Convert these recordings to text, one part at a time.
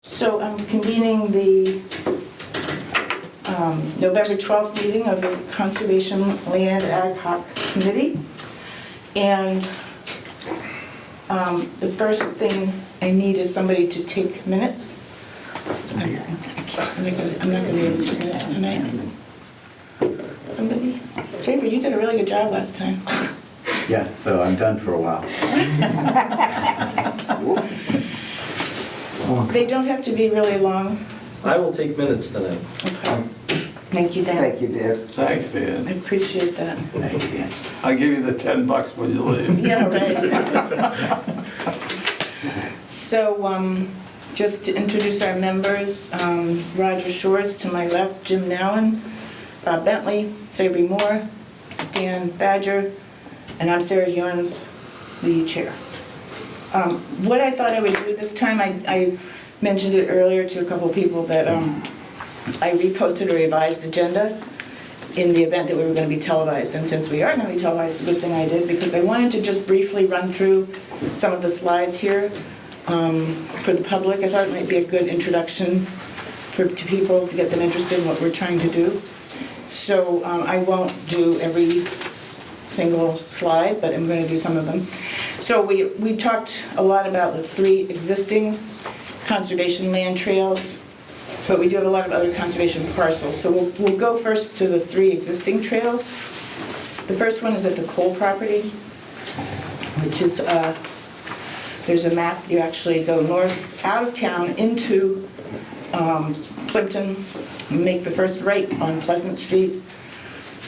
So I'm convening the November 12th meeting of the Conservation Land Ad Hoc Committee. And the first thing I need is somebody to take minutes. So I'm not going to be able to do minutes tonight. Somebody? Schaefer, you did a really good job last time. Yeah, so I'm done for a while. They don't have to be really long. I will take minutes tonight. Okay. Thank you, Dan. Thank you, Dan. Thanks, Dan. I appreciate that. Thank you. I'll give you the $10 when you leave. Yeah, right. So, just to introduce our members, Roger Shores to my left, Jim Nowen, Bob Bentley, Savory Moore, Dan Badger, and I'm Sarah Ewens, the chair. What I thought I would do this time, I mentioned it earlier to a couple of people that I reposted a revised agenda in the event that we were going to be televised. And since we are going to be televised, it's a good thing I did, because I wanted to just briefly run through some of the slides here for the public. I thought it might be a good introduction to people to get them interested in what we're trying to do. So I won't do every single slide, but I'm going to do some of them. So we talked a lot about the 3 existing conservation land trails, but we do have a lot of other conservation parcels. So we'll go first to the 3 existing trails. The first one is at the Cole property, which is, there's a map. You actually go north, out of town, into Plimpton, make the first right on Pleasant Street,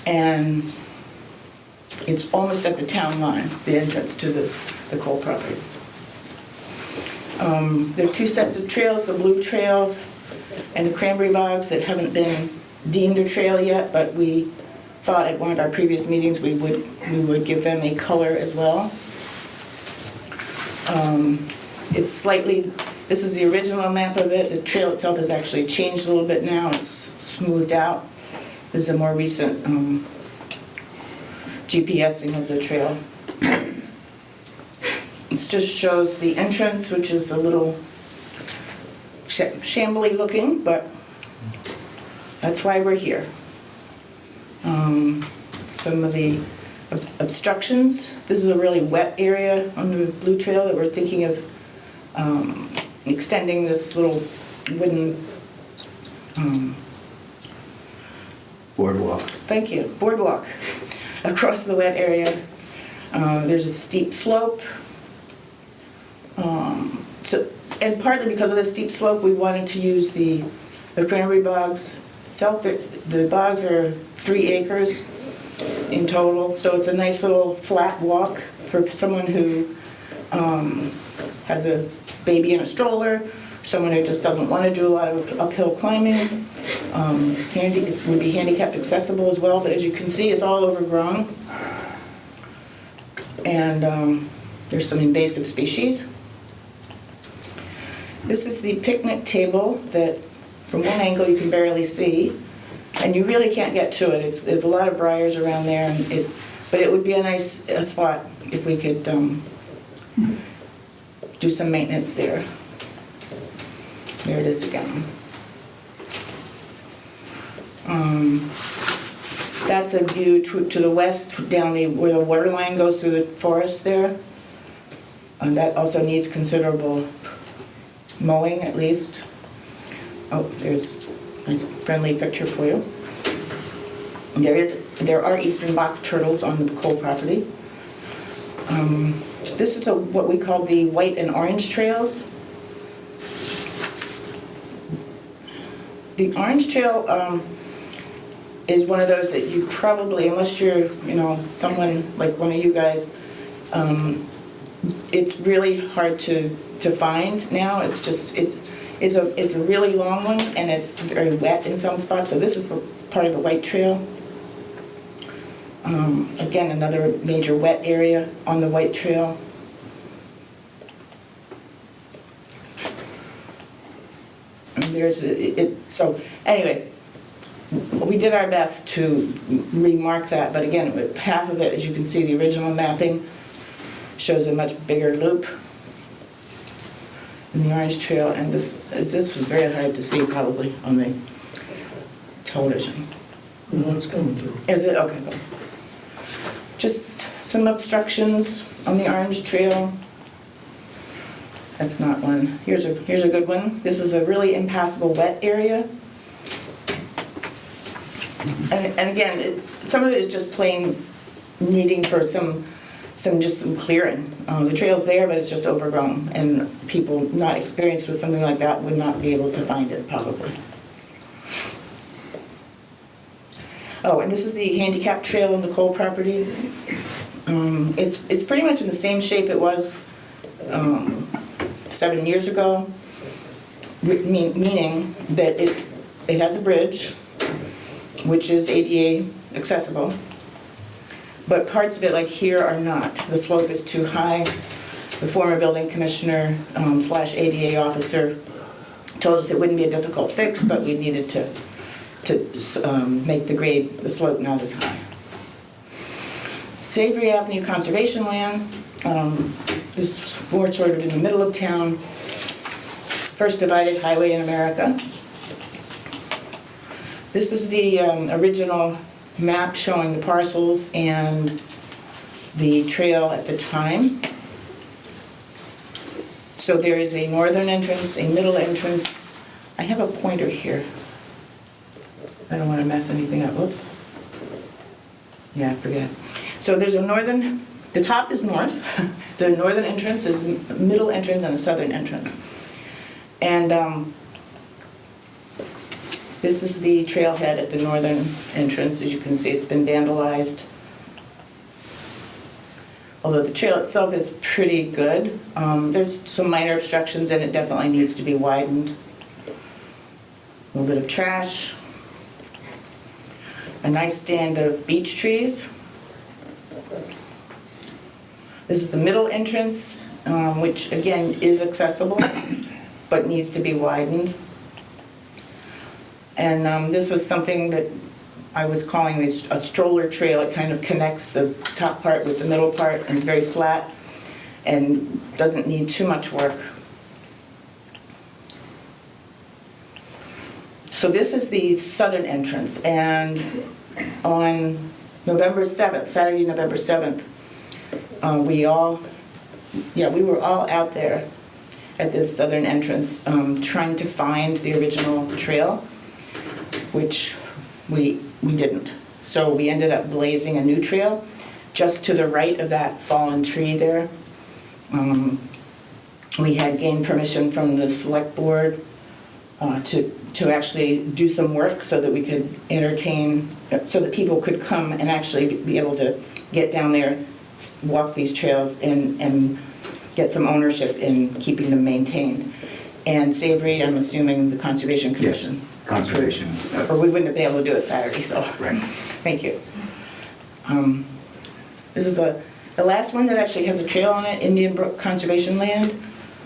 and it's almost at the town line, the entrance to the Cole property. There are 2 sets of trails, the Blue Trail and the Cranberry Bogs, that haven't been deemed a trail yet, but we thought at one of our previous meetings we would give them a color as well. It's slightly, this is the original map of it. The trail itself has actually changed a little bit now. It's smoothed out. This is a more recent GPSing of the trail. It just shows the entrance, which is a little shambly looking, but that's why we're here. Some of the obstructions. This is a really wet area on the Blue Trail that we're thinking of extending this little wooden Boardwalk. thank you, boardwalk across the wet area. There's a steep slope. And partly because of the steep slope, we wanted to use the cranberry bogs itself. The bogs are 3 acres in total, so it's a nice little flat walk for someone who has a baby in a stroller, someone who just doesn't want to do a lot of uphill climbing. It would be handicapped accessible as well, but as you can see, it's all overgrown. And there's some invasive species. This is the picnic table that from one angle you can barely see, and you really can't get to it. There's a lot of briars around there, and but it would be a nice spot if we could do some maintenance there. There it is again. That's a view to the west, down where the water line goes through the forest there. And that also needs considerable mowing, at least. Oh, there's a nice friendly picture for you. There are eastern box turtles on the Cole property. This is what we call the white and orange trails. The orange trail is one of those that you probably, unless you're, someone like one of you guys, it's really hard to find now. It's a really long one, and it's very wet in some spots. So this is the part of the white trail. Again, another major wet area on the white trail. And so anyway, we did our best to remark that, but again, half of it, as you can see, the original mapping shows a much bigger loop. in the Orange Trail, and this was very hard to see probably on the television. No, it's coming through. Is it? Okay, good. Just some obstructions on the Orange Trail. That's not one. Here's a good one. This is a really impassable wet area. And again, some of it is just plain needing for some clearing. The trail's there, but it's just overgrown, and people not experienced with something like that would not be able to find it, probably. Oh, and this is the handicap trail on the Cole property. It's pretty much in the same shape it was 7 years ago, meaning that it has a bridge, which is ADA accessible, but parts of it, like here, are not. The slope is too high. The former building commissioner slash ADA officer told us it wouldn't be a difficult fix, but we needed to make the slope not as high. Savory Avenue conservation land is more sort of in the middle of town. First divided highway in America. This is the original map showing the parcels and the trail at the time. So there is a northern entrance, a middle entrance. I have a pointer here. I don't want to mess anything up. Whoops. Yeah, I forget. So there's a northern, the top is north. The northern entrance is a middle entrance and a southern entrance. And this is the trailhead at the northern entrance. As you can see, it's been vandalized. Although the trail itself is pretty good. There's some minor obstructions and it definitely needs to be widened. A little bit of trash. A nice stand of beech trees. This is the middle entrance, which again is accessible, but needs to be widened. And this was something that I was calling a stroller trail. It kind of connects the top part with the middle part and is very flat and doesn't need too much work. So this is the southern entrance, and on November 7th, Saturday, November 7th, we were all out there at this southern entrance trying to find the original trail, which we didn't. So we ended up blazing a new trail just to the right of that fallen tree there. We had gained permission from the select board to actually do some work so that we could entertain, so that people could come and actually be able to get down there, walk these trails, and get some ownership in keeping them maintained. And Savory, I'm assuming the Conservation Commission. Yes, conservation. Or we wouldn't have been able to do it Saturday, so. Right. Thank you. This is the last one that actually has a trail on it, Indian Brook Conservation Land,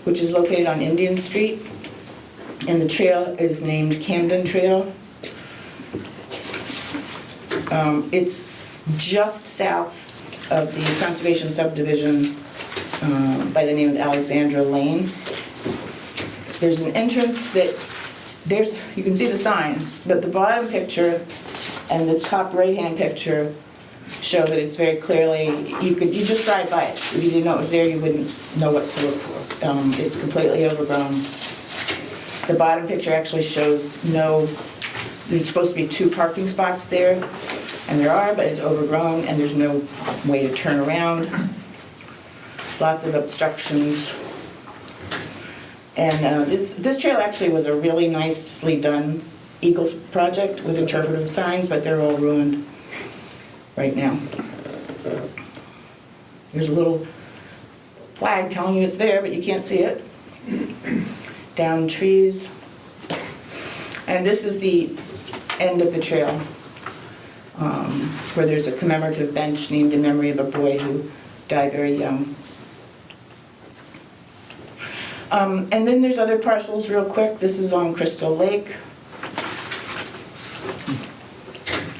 which is located on Indian Street. And the trail is named Camden Trail. It's just south of the conservation subdivision by the name of Alexandra Lane. There's an entrance that, you can see the sign, but the bottom picture and the top right-hand picture show that it's very clearly, you just drive by it. If you didn't know it was there, you wouldn't know what to look for. It's completely overgrown. The bottom picture actually shows there's supposed to be 2 parking spots there, and there are, but it's overgrown and there's no way to turn around. Lots of obstructions. And this trail actually was a really nicely done Eagles project with interpretive signs, but they're all ruined right now. There's a little flag telling you it's there, but you can't see it. Down trees. And this is the end of the trail, where there's a commemorative bench named in memory of a boy who died very young. And then there's other parcels real quick. This is on Crystal Lake.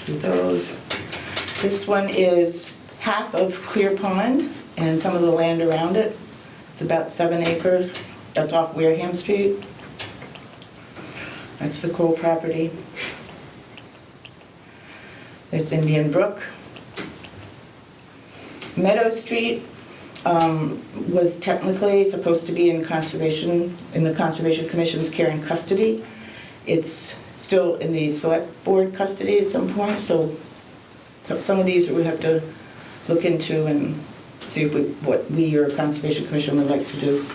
Those. This one is half of Clear Pond and some of the land around it. It's about 7 acres. That's off Wareham Street. That's the Cole property. There's Indian Brook. Meadow Street was technically supposed to be in the Conservation Commission's care and custody. It's still in the select board custody at some point, so some of these we have to look into and see what we or Conservation Commission would like to do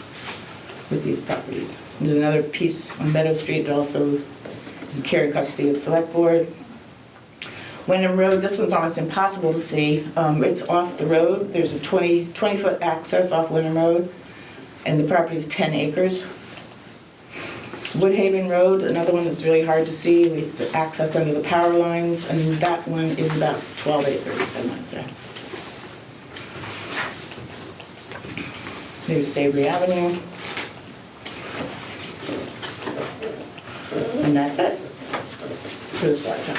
with these properties. There's another piece on Meadow Street that also is in care and custody of select board. Wyndham Road, this one's almost impossible to see. It's off the road. There's a 20-foot access off Wyndham Road, and the property's 10 acres. Woodhaven Road, another one that's really hard to see. It's access under the power lines, and that one is about 12 acres, I must say. There's Savory Avenue. And that's it for the slideshow.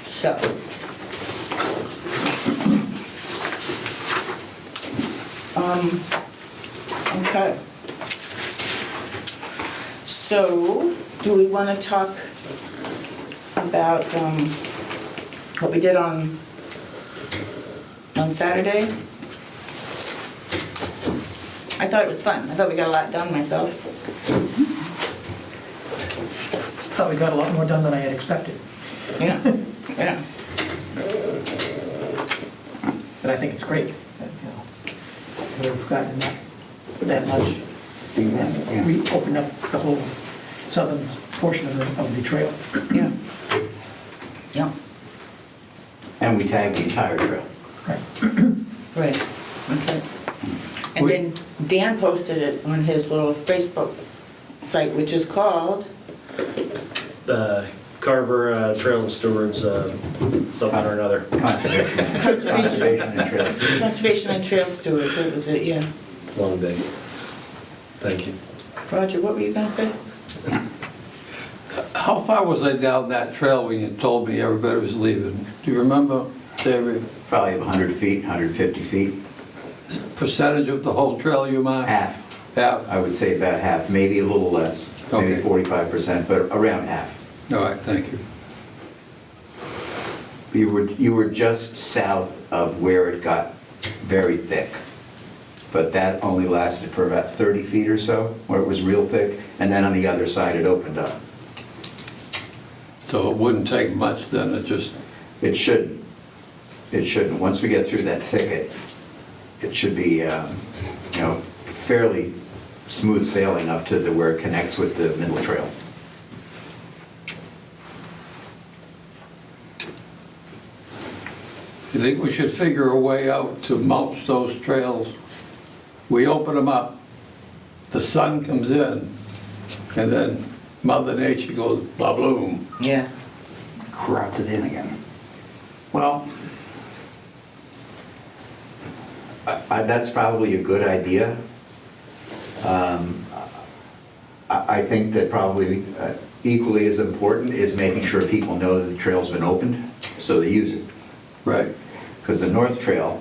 So, okay. So, do we want to talk about what we did on Saturday? I thought it was fun. I thought we got a lot done myself. Thought we got a lot more done than I had expected, Yeah, yeah. but I think it's great that, we've gotten that much. And we opened up the whole southern portion of the trail. Yeah. Yeah, And we tagged the entire trail. Right. right, okay. And then Dan posted it on his little Facebook site, which is called, Carver Trail Stewards, something or another. Conservation and Trails. Conservation and Trail Stewards, that was it, yeah. Long day. Thank you. Roger, what were you gonna say? How far was I down that trail when you told me everybody was leaving? Do you remember, David? Probably 100 feet, 150 feet. Percentage of the whole trail you marked? Half. Half? I would say about half, maybe a little less, maybe Okay. 45%, but around half. All right, thank you. You were just south of where it got very thick, but that only lasted for about 30 feet or so, where it was real thick, and then on the other side it opened up. So it wouldn't take much then, it just, It shouldn't. It shouldn't. Once we get through that thicket, it should be, fairly smooth sailing up to where it connects with the middle trail. you think we should figure a way out to mulch those trails? We open them up, the sun comes in, and then Mother Nature goes blah bloom. Yeah. Crowds it in again. Well, that's probably a good idea. I think that probably equally as important is making sure people know that the trail's been opened, so they use it. Right, Because the North Trail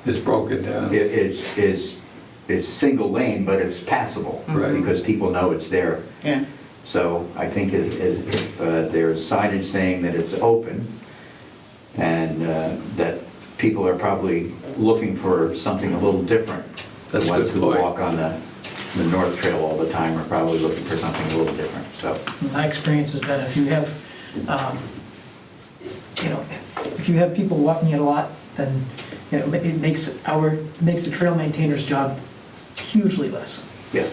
it's broken down. is single lane, but it's passable. Right. Because people know it's there. Yeah. So I think if there's signage saying that it's open, and that people are probably looking for something a little different. That's a The ones good who point. walk on the North Trail all the time are probably looking for something a little different, so. My experience has been if you have, if you have people walking it a lot, then, it makes the trail maintainer's job hugely less. Yeah.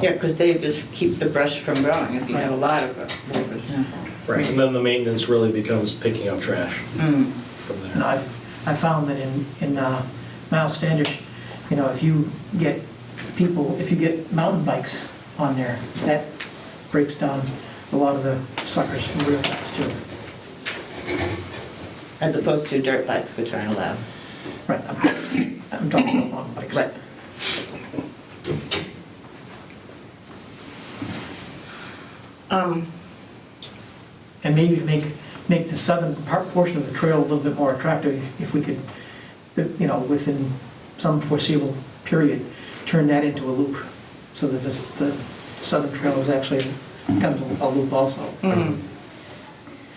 Yeah, because they just keep the brush from growing if you have a lot of it. Yeah. Right. And then the maintenance really becomes picking up trash Mm. from And there. I found that in Miles Standish, if you get mountain bikes on there, that breaks down a lot of the suckers real fast too. As opposed to dirt bikes, which aren't allowed. Right, I'm talking about mountain bikes. Right. And maybe make the southern portion of the trail a little bit more attractive if we could, within some foreseeable period, turn that into a loop. So that the southern trail is actually kind of a loop also. Mm.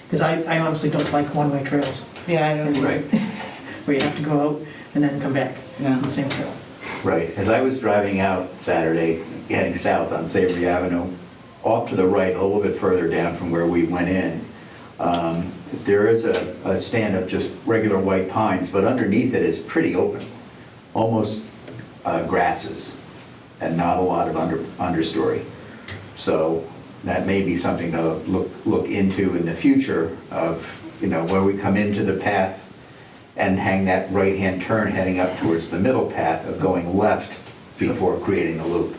Because I honestly don't like one-way trails, Yeah, I don't. Right, where you have to go out and then come back Yeah. on the same trail. right. As I was driving out Saturday, heading south on Savory Avenue, off to the right, a little bit further down from where we went in, there is a stand of just regular white pines, but underneath it is pretty open, almost grasses, and not a lot of understory. So that may be something to look into in the future of, where we come into the path and hang that right-hand turn heading up towards the middle path of going left before creating the loop.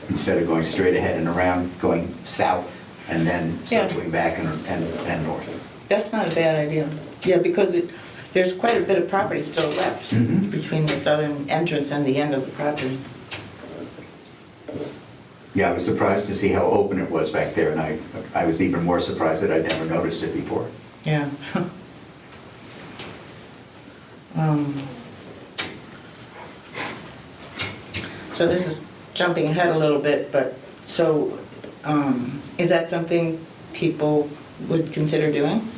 Instead of going straight ahead and around, going south and then Yeah. circling back and north. That's not a bad idea. Yeah, because there's quite a bit of property still left Mhm. between the southern entrance and the end of the property. Yeah, I was surprised to see how open it was back there, and I was even more surprised that I'd never noticed it before. Yeah. So this is jumping ahead a little bit, but so is that something people would consider doing?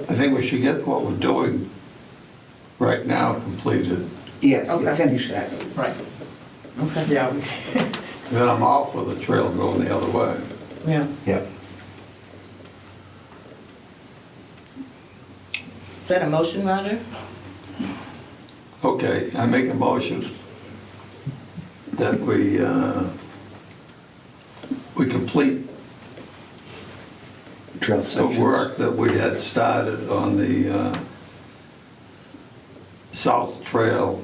I think we should get what we're doing right now completed. Yes, Okay. finish that. Right. Okay. Yeah, Then I'm all for the trail going the other way. Yeah. Yep. Is that a motion, Roger? Okay, I make a motion that we complete Trail the sections. work that we had started on the South Trail.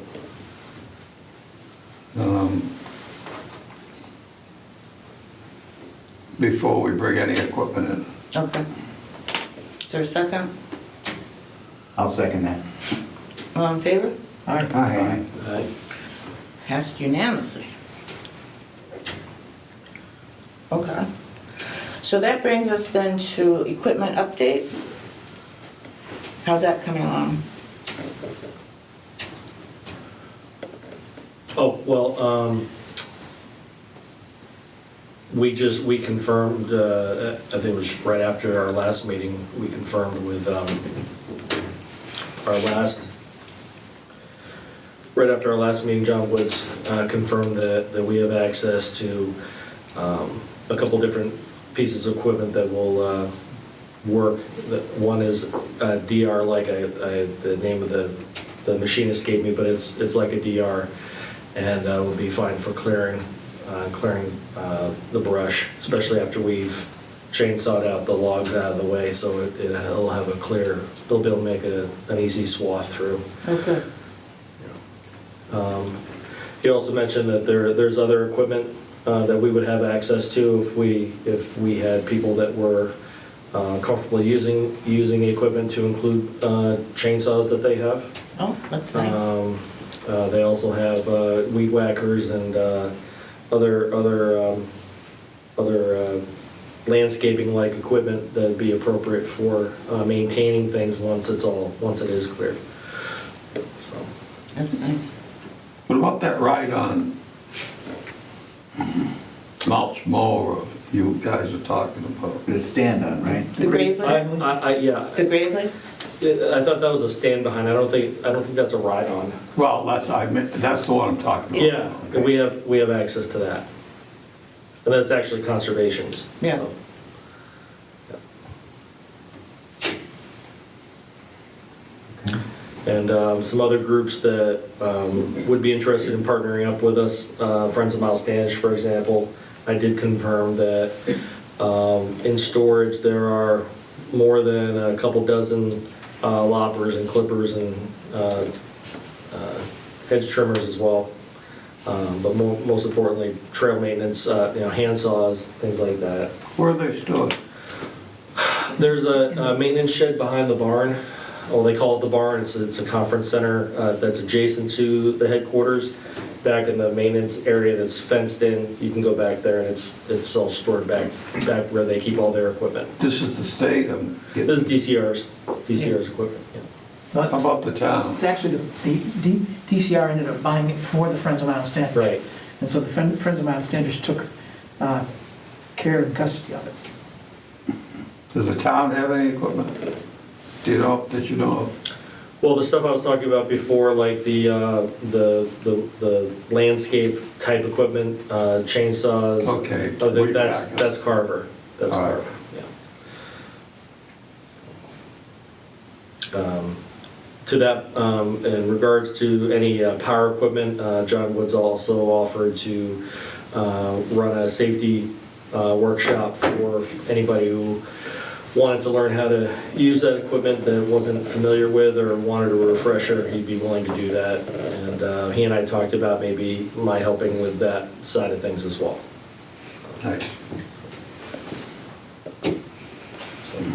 Before we bring any equipment in. Okay. Is there a second? I'll second that. All in favor? all right. Aye. Passed unanimously. Okay. So that brings us then to equipment update. How's that coming along? Oh, well, we confirmed, I think it was right after our last meeting, we confirmed with right after our last meeting, John Woods confirmed that we have access to a couple different pieces of equipment that will work. One is DR, like the name of the machinist gave me, but it's like a DR, and will be fine for clearing the brush, especially after we've chainsawed out the logs out of the way, so it'll have it'll be able to make an easy swath through. Okay. He also mentioned that there's other equipment that we would have access to if we had people that were comfortable using the equipment, to include chainsaws that they have. Oh, that's nice. They also have weed whackers and other landscaping-like equipment that'd be appropriate for maintaining things once it is cleared. So. That's nice. What about that ride on mulch mower you guys are talking about? The stand on, right? The Gravely? Yeah, The Gravely? I thought that was a stand behind. I don't think that's a ride on. Well, that's the one I'm talking about. Yeah, and we have access to that. And that's actually conservation's. Yeah. So, yeah. And some other groups that would be interested in partnering up with us, Friends of Miles Standish, for example. I did confirm that in storage there are more than a couple dozen loppers and clippers and hedge trimmers as well. But most importantly, trail maintenance, hand saws, things like that. Where are they stored? There's a maintenance shed behind the barn. Well, they call it the barn. It's a conference center that's adjacent to the headquarters. Back in the maintenance area that's fenced in, you can go back there, and it's all stored back where they keep all their equipment. This is the state. This is DCR's equipment. Yeah. Well, How about the town? It's actually, the DCR ended up buying it for the Friends of Mount Standish. Right. And so the Friends of Mount Standish took care and custody of it. Does the town have any equipment? Do you know, did you know? Well, the stuff I was talking about before, like the landscape type equipment, chainsaws. Okay. That's Carver. That's All right. Carver, yeah. To that, in regards to any power equipment, John Woods also offered to run a safety workshop for anybody who wanted to learn how to use that equipment that wasn't familiar with or wanted a refresher. He'd be willing to do that. And he and I talked about maybe my helping with that side of things as well. Nice.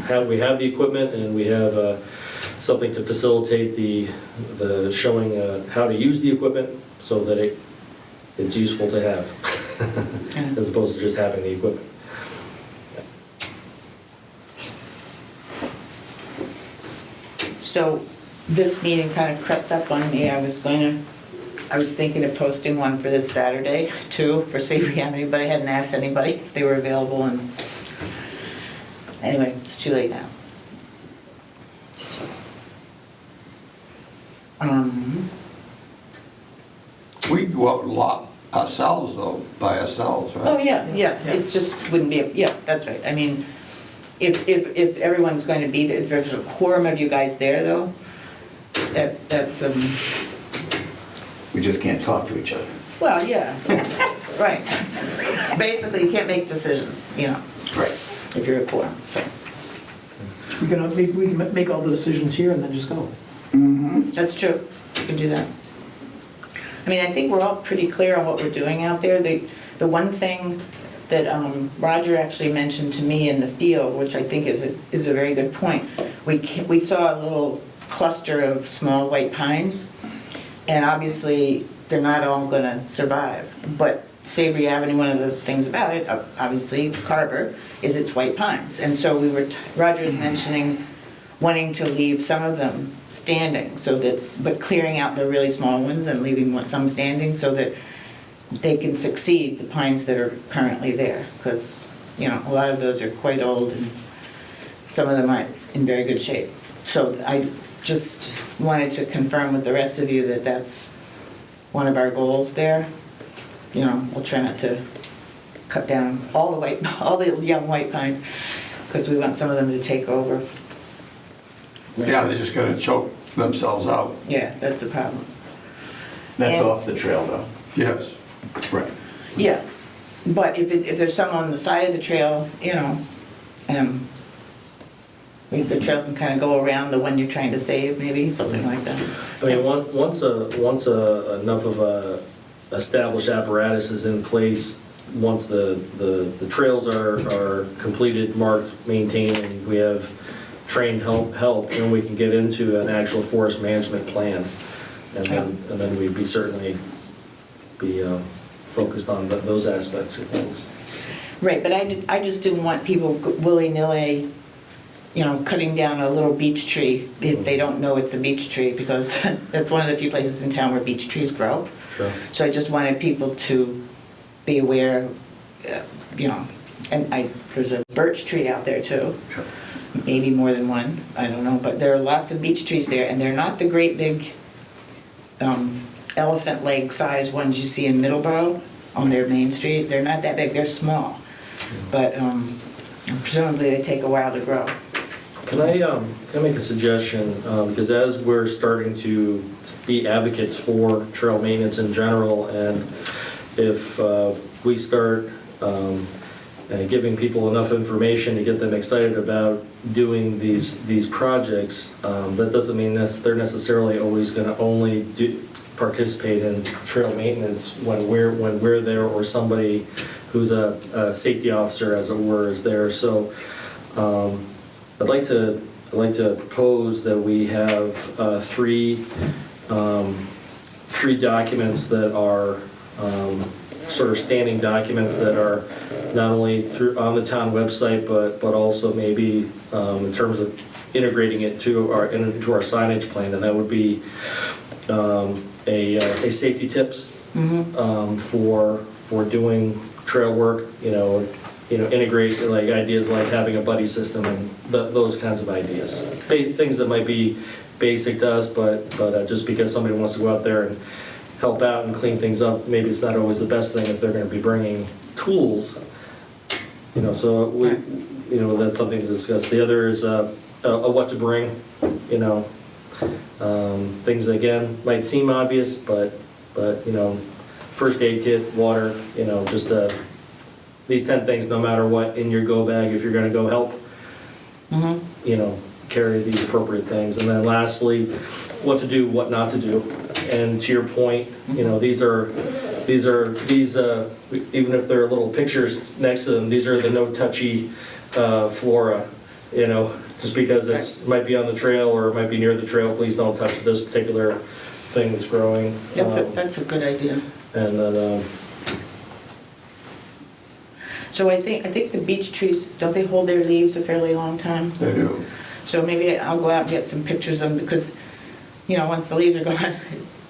So we have the equipment, and we have something to facilitate the showing how to use the equipment so that it's useful to have, as opposed to just having the equipment. So this meeting kind of crept up on me. I was thinking of posting one for this Saturday too, for Savory Avenue, but I hadn't asked anybody if they were available, and anyway, it's too late now. So, We go out and lot ourselves though, by ourselves, right? oh, yeah, it just wouldn't be, yeah, that's right. I mean, if everyone's going to be there, if there's a quorum of you guys there though, that's, We just can't talk to each other. well, yeah, right. Basically, you can't make decisions, you know, Right. if you're a quorum, so. We can make all the decisions here and then just go. That's true, you can do that. I mean, I think we're all pretty clear on what we're doing out there. The one thing that Roger actually mentioned to me in the field, which I think is a very good point, we saw a little cluster of small white pines, and obviously they're not all gonna survive, but Savory Avenue, one of the things about it, obviously it's Carver, is it's white pines. And so Roger's mentioning wanting to leave some of them standing, so that, but clearing out the really small ones and leaving some standing so that they can succeed the pines that are currently there. Because, you know, a lot of those are quite old and some of them aren't in very good shape. So I just wanted to confirm with the rest of you that that's one of our goals there. You know, we'll try not to cut down all the young white pines, because we want some of them to take over. Yeah, they're just gonna choke themselves out. Yeah, that's the problem. That's And- off the trail though. Yes. Right. Yeah, but if there's some on the side of the trail, you know, the trail can kind of go around the one you're trying to save, maybe, something like that. I mean, once enough of a established apparatus is in place, once the trails are completed, marked, maintained, and we have trained help, then we can get into an actual forest management plan. And then we'd certainly be focused on those aspects of things. Right, but I just didn't want people willy-nilly, you know, cutting down a little beech tree if they don't know it's a beech tree, because that's one of the few places in town where beech trees grow. Sure. So I just wanted people to be aware, you know, and there's a birch tree out there too. Maybe more than one, I don't know, but there are lots of beech trees there, and they're not the great big elephant leg size ones you see in Middleborough on their main street. They're not that big, they're small, but presumably they take a while to grow. Can I make a suggestion? Because as we're starting to be advocates for trail maintenance in general, and if we start giving people enough information to get them excited about doing these projects, that doesn't mean that they're necessarily always going to only participate in trail maintenance when we're there, or somebody who's a safety officer, as it were, is there. So I'd like to propose that we have three documents that are sort of standing documents that are not only on the town website, but also maybe in terms of integrating it into our signage plan, and that would be a safety tips for doing trail work, integrate like ideas like having a buddy system and those kinds of ideas. Things that might be basic to us, but just because somebody wants to go out there and help out and clean things up, maybe it's not always the best thing if they're going to be bringing tools. So that's something to discuss. The other is a what to bring. Things again might seem obvious, but first aid kit, water. Just these 10 things, no matter what, in your go bag if you're going to go help. Carry these appropriate things. And then lastly, what to do, what not to do. And to your point, these even if there are little pictures next to them, these are the no touchy flora. Just because it might be on the trail or it might be near the trail, please don't touch this particular thing that's growing. That's a good idea. And then So I think the beech trees, don't they hold their leaves a fairly long time? They do. So maybe I'll go out and get some pictures of them, because, once the leaves are gone,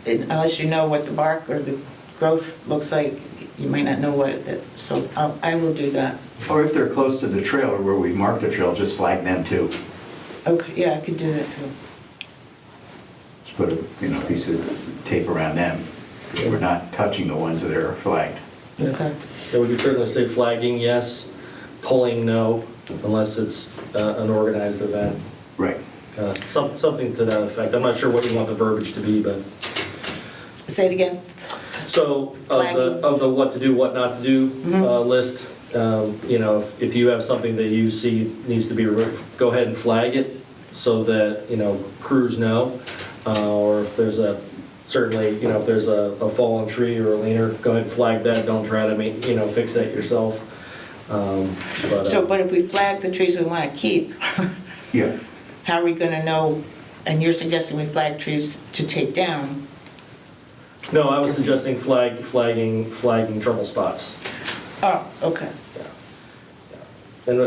unless you know what the bark or the growth looks like, you might not know what so I will do that. Or if they're close to the trail or where we mark the trail, just flag them too. Okay, yeah, I could do that too. Just put a piece of tape around them. We're not touching the ones that are flagged. Okay. yeah, we could certainly say flagging, yes, pulling, no, unless it's an organized event. Right. Something to that effect. I'm not sure what you want the verbiage to be, but. Say it again. So Flagging. of the what to do, what not to do list, if you have something that you see needs to be removed, go ahead and flag it so that, crews know. Or if there's certainly, if there's a fallen tree or a leaner, go ahead and flag that. Don't try to fix that yourself. But if we flag the trees we want to keep, Yeah. how are we going to know? And you're suggesting we flag trees to take down? No, I was suggesting flagging trouble spots. Oh, okay. And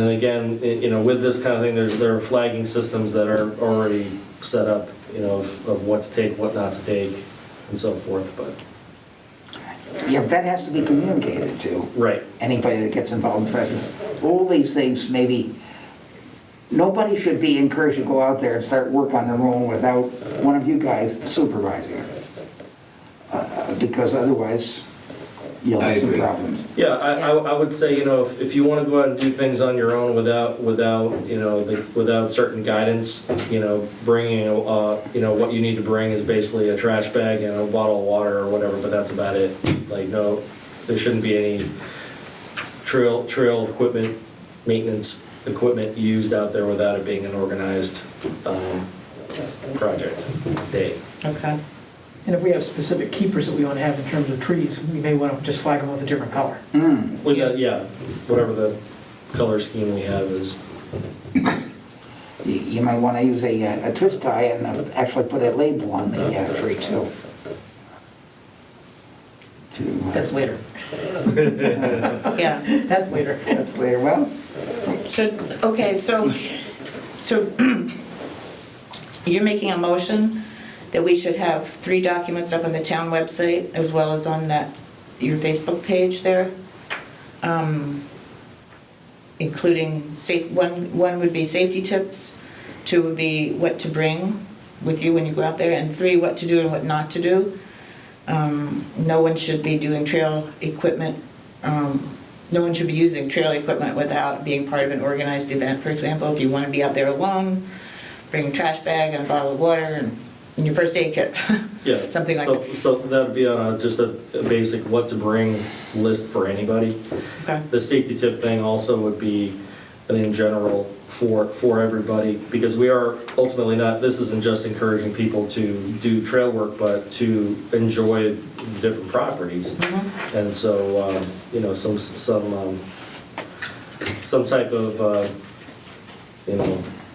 again, with this kind of thing, there are flagging systems that are already set up, of what to take, what not to take, and so forth, but. Yeah, but that has to be communicated to Right. anybody that gets involved in prejudice. All these things, maybe, nobody should be encouraged to go out there and start work on their own without one of you guys supervising it. Because otherwise, you'll I have some agree. problems. Yeah, I would say, if you want to go out and do things on your own without certain guidance, bringing, what you need to bring is basically a trash bag and a bottle of water or whatever, but that's about it. Like, no, there shouldn't be any trail equipment, maintenance equipment used out there without it being an organized project day. Okay. And if we have specific keepers that we want to have in terms of trees, we may want to just flag them with a different color. With that, yeah, whatever the color scheme we have is. You might want to use a twist tie and actually put a label on the tree too. That's later. Yeah. That's later. That's later, well, So you're making a motion that we should have 3 documents up on the town website as well as on your Facebook page there, including one would be safety tips, 2 would be what to bring with you when you go out there, and 3, what to do and what not to do. No one should be doing trail equipment. No one should be using trail equipment without being part of an organized event. For example, if you want to be out there alone, bring a trash bag and a bottle of water and your first aid kit. Yeah. Something like that. So that would be on just a basic what to bring list for anybody. Okay. The safety tip thing also would be in general for everybody, because we are ultimately this isn't just encouraging people to do trail work, but to enjoy different properties. Mm-hmm. And so, some type of,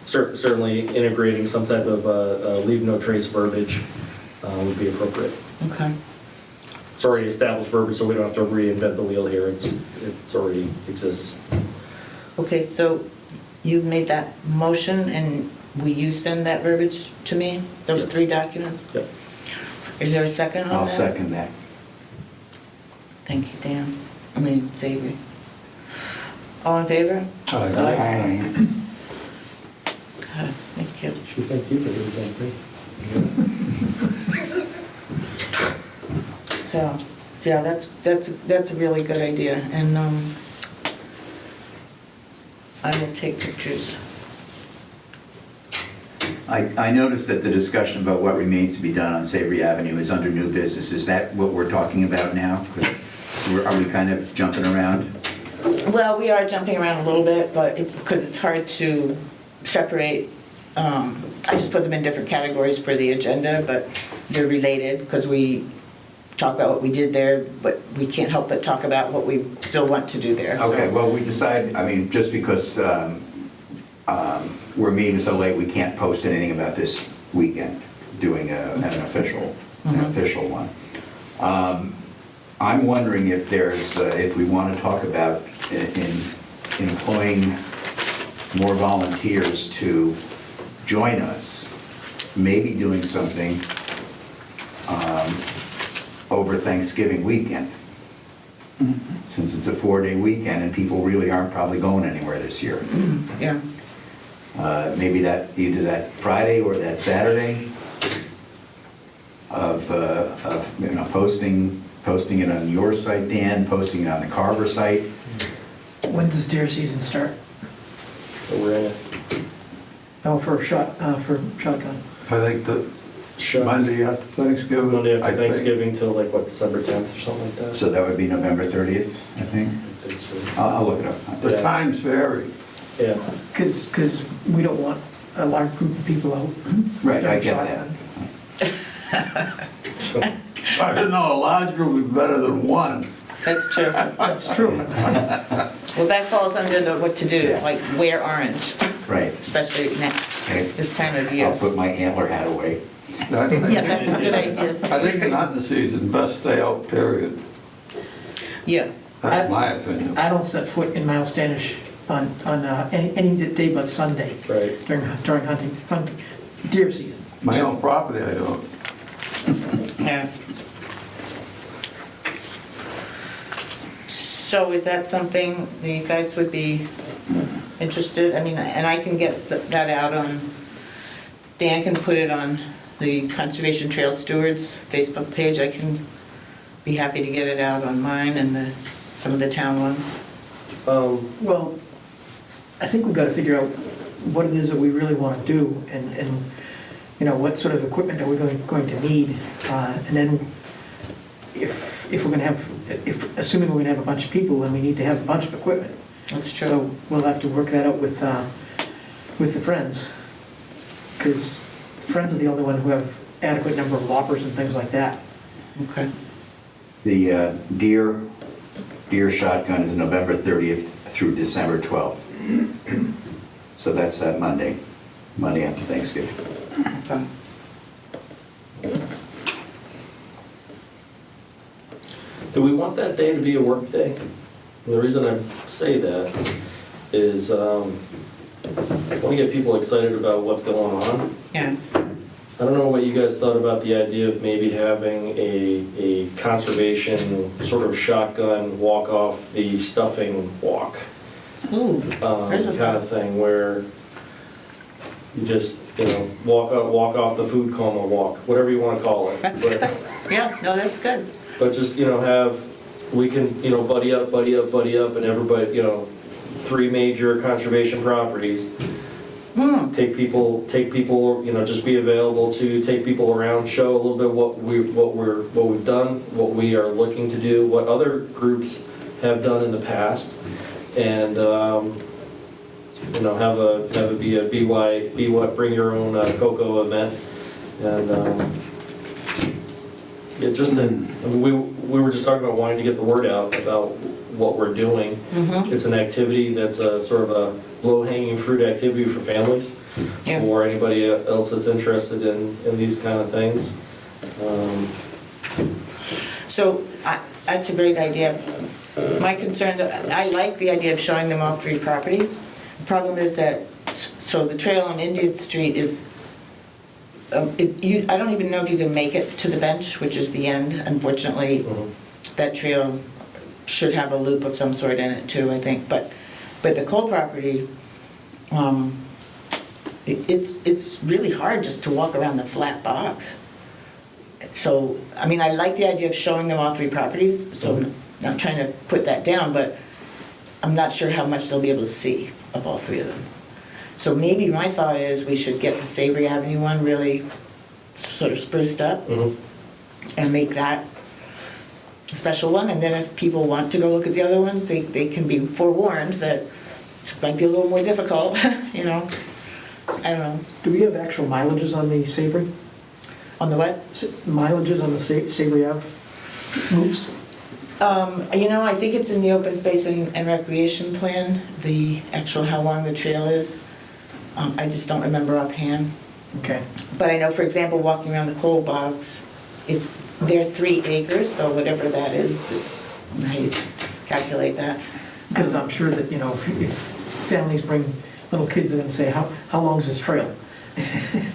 certainly integrating some type of leave no trace verbiage would be appropriate. Okay. It's already established verbiage, so we don't have to reinvent the wheel here. It's already exists. Okay, so you've made that motion, and will you send that verbiage to me, those Yes. 3 documents? Yep. Is there a second on that? I'll second that. Thank you, Dan. I mean, Savory. All in favor? Aye. Good, thank you. Should thank you for doing that. So, yeah, that's a really good idea, and I will take pictures. I noticed that the discussion about what remains to be done on Savory Avenue is under new business. Is that what we're talking about now? Are we kind of jumping around? Well, we are jumping around a little bit, but because it's hard to separate, I just put them in different categories for the agenda, but they're related, because we talk about what we did there, but we can't help but talk about what we still want to do there. so. Okay, well, we decided, I mean, just because we're meeting so late, we can't post anything about this weekend, doing an official one. I'm wondering if there's, if we want to talk about in employing more volunteers to join us, maybe doing something over Thanksgiving weekend. Since it's a 4-day weekend and people really aren't probably going anywhere this year. Yeah, Maybe that, either that Friday or that Saturday of you know, posting it on your site, Dan, posting it on the Carver site. When does deer season start? So we're in it. Oh, for shotgun. I think that Sure. Monday after Thanksgiving. Monday I after think. Thanksgiving till like, what, December 10th or something like that? So that would be November 30th, I think. I think so. I'll look it up. The Yeah. times vary. Yeah. Because we don't want a large group of people out. Right, I during get that. shotgun. So, I don't know, a large group is better than one. that's true. That's true. Well, that falls under the what to do, Yeah. like wear orange, Right. especially Okay. this time of I'll year. put my antler hat away. Yeah, that's a good idea. I think in hunting season, best stay out, period. Yeah, That's my opinion. I don't set foot in Miles Standish on any day but Sunday right. during hunting deer season. My own property, I don't. yeah. So is that something that you guys would be interested? I mean, and I can get that out on, Dan can put it on the Conservation Trail Stewards Facebook page. I can be happy to get it out on mine and some of the town ones. Well, I think we've got to figure out what it is that we really want to do and you know, what sort of equipment are we going to need? And then if we're going to have, assuming we're going to have a bunch of people, then we need to have a bunch of equipment. That's true. So we'll have to work that out with the Friends. Because the Friends are the only one who have adequate number of loppers and things like that. Okay. The deer shotgun is November 30th through December 12th. So that's that Monday after Thanksgiving. Okay. Do we want that day to be a work day? And the reason I say that is I want to get people excited about what's going on. Yeah. I don't know what you guys thought about the idea of maybe having a conservation sort of shotgun walk off the stuffing walk Ooh, there's a kind of thing where you just, you know, walk off the food coma walk, whatever you want to call it. That's But- good. Yeah, no, that's good. But just, you know, we can, you know, buddy up, and everybody, you know, 3 major conservation properties. Take people, you know, just be available to take people around, show a little bit what we've done, what we are looking to do, what other groups have done in the past, and you know, have it be a bring your own cocoa event, and yeah, just I mean, we were just talking about wanting to get the word out about what we're doing. It's an activity that's a sort of a low-hanging fruit activity for families, Yeah. for anybody else that's interested in these kind of things. So that's a great idea. My concern, I like the idea of showing them all 3 properties. The problem is that, so the trail on Indian Street is, I don't even know if you can make it to the bench, which is the end. Unfortunately, that trail should have a loop of some sort in it too, I think. But the Cole property, it's really hard just to walk around the flat box. So, I mean, I like the idea of showing them all 3 properties, so I'm not trying to put that down, but I'm not sure how much they'll be able to see of all 3 of them. So maybe my thought is we should get the Savory Avenue one really sort of spruced up and make that a special one, and then if people want to go look at the other ones, they can be forewarned that it might be a little more difficult, you know? I don't know. Do we have actual mileages on the Savory? On the what? Mileages on the Savory Ave loops? You know, I think it's in the open space and recreation plan, the actual how long the trail is. I just don't remember offhand. Okay. But I know, for example, walking around the coal box, they're 3 acres, so whatever that is, how you calculate that. Because I'm sure that, you know, if families bring little kids in and say, how long is this trail?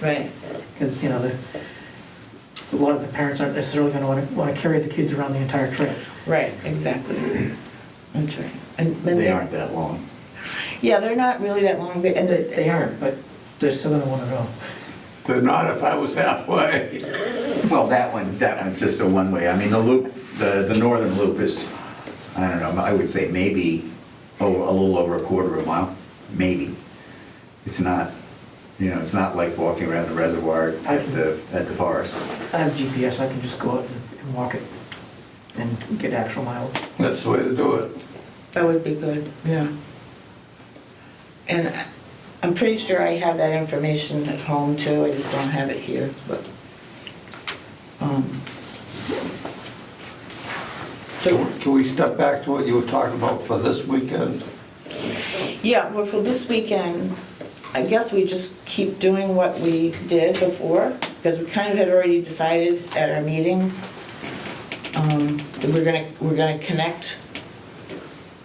Right. Because, you know, a lot of the parents aren't necessarily going to want to carry the kids around the entire trail. Right, exactly. That's right. And They aren't that long. Yeah, they're not really that long. They aren't, but they're still going to want to go. They're not if I was halfway. Well, that one's just a one-way. I mean, the loop, the northern loop is, I don't know, I would say maybe a little over a quarter of a mile, maybe. It's not, you know, it's not like walking around the reservoir at the forest. I have GPS, I can just go out and walk it and get actual mileage. That's the way to do it. That would be good, yeah. And I'm pretty sure I have that information at home too, I just don't have it here, but. So, Can we step back to what you were talking about for this weekend? yeah, well, for this weekend, I guess we just keep doing what we did before, because we kind of had already decided at our meeting that we're gonna connect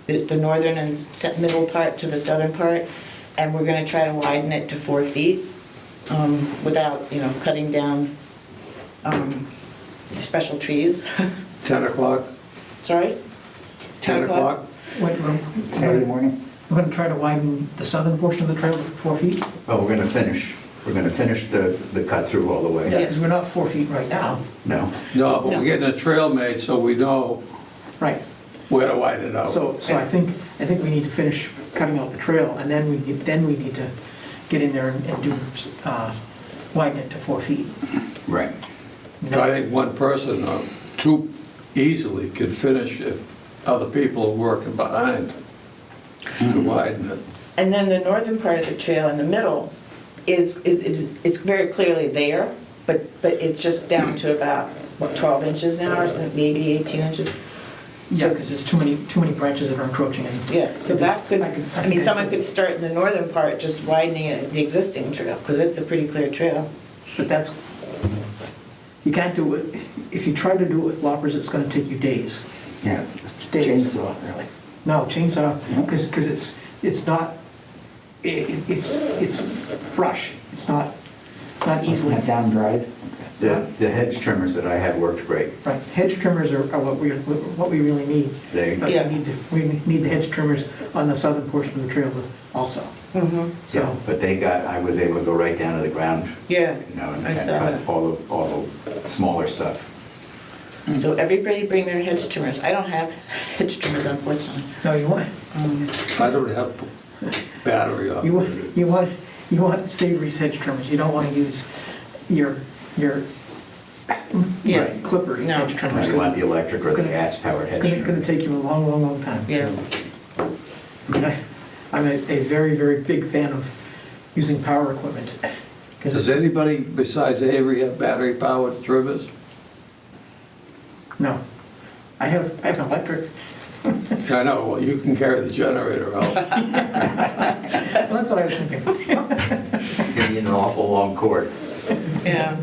the northern and middle part to the southern part, and we're gonna try to widen it to 4 feet without, you know, cutting down special trees. 10 o'clock? Sorry? 10 o'clock? Saturday morning? We're going to try to widen the southern portion of the trail to 4 feet? Well, we're gonna finish the cut through all the way. Yeah, because we're not 4 feet right now. No. No, but No. we're getting a trail made so we know Right. where to widen it out. So I think we need to finish cutting out the trail, and then we need to get in there and do, widen it to 4 feet. Right. You know? I think one person or 2 easily could finish if other people are working behind to widen it. And then the northern part of the trail in the middle is very clearly there, but it's just down to about, what, 12 inches now, or something, maybe 18 inches? Yeah, because there's too many branches that are encroaching in. Yeah, so that could, I I mean, someone could start in the northern part, just widening it, the existing trail, because it's a pretty clear trail. But that's, you can't do it, if you try to do it with loppers, it's going to take you days. Yeah, Days. chainsaw, really. No, chainsaw, Yeah. because it's not, it's brush, it's not easily. Not down dried? The hedge trimmers that I had worked great. Right, hedge trimmers are what we really need. They, But Yeah. we need the hedge trimmers on the southern portion of the trail also. Mm-hmm. yeah, So, but I was able to go right down to the ground, Yeah, you know, and I saw cut that. all the smaller stuff. So everybody bring their hedge trimmers. I don't have hedge trimmers, unfortunately. no, you want I don't have battery on. you want Savory's hedge trimmers, you don't want to use your Yeah. clipper No. hedge trimmers. You want the electric or It's the gonna- gas-powered hedge It's gonna trimmer. take you a long time. Yeah. I'm a very big fan of using power equipment. 'Cause Does anybody besides Avery have battery-powered trimmers? No, I have an electric. I know, well, you can carry the generator out. Well, that's what I was thinking. Give you an awful long cord. Yeah.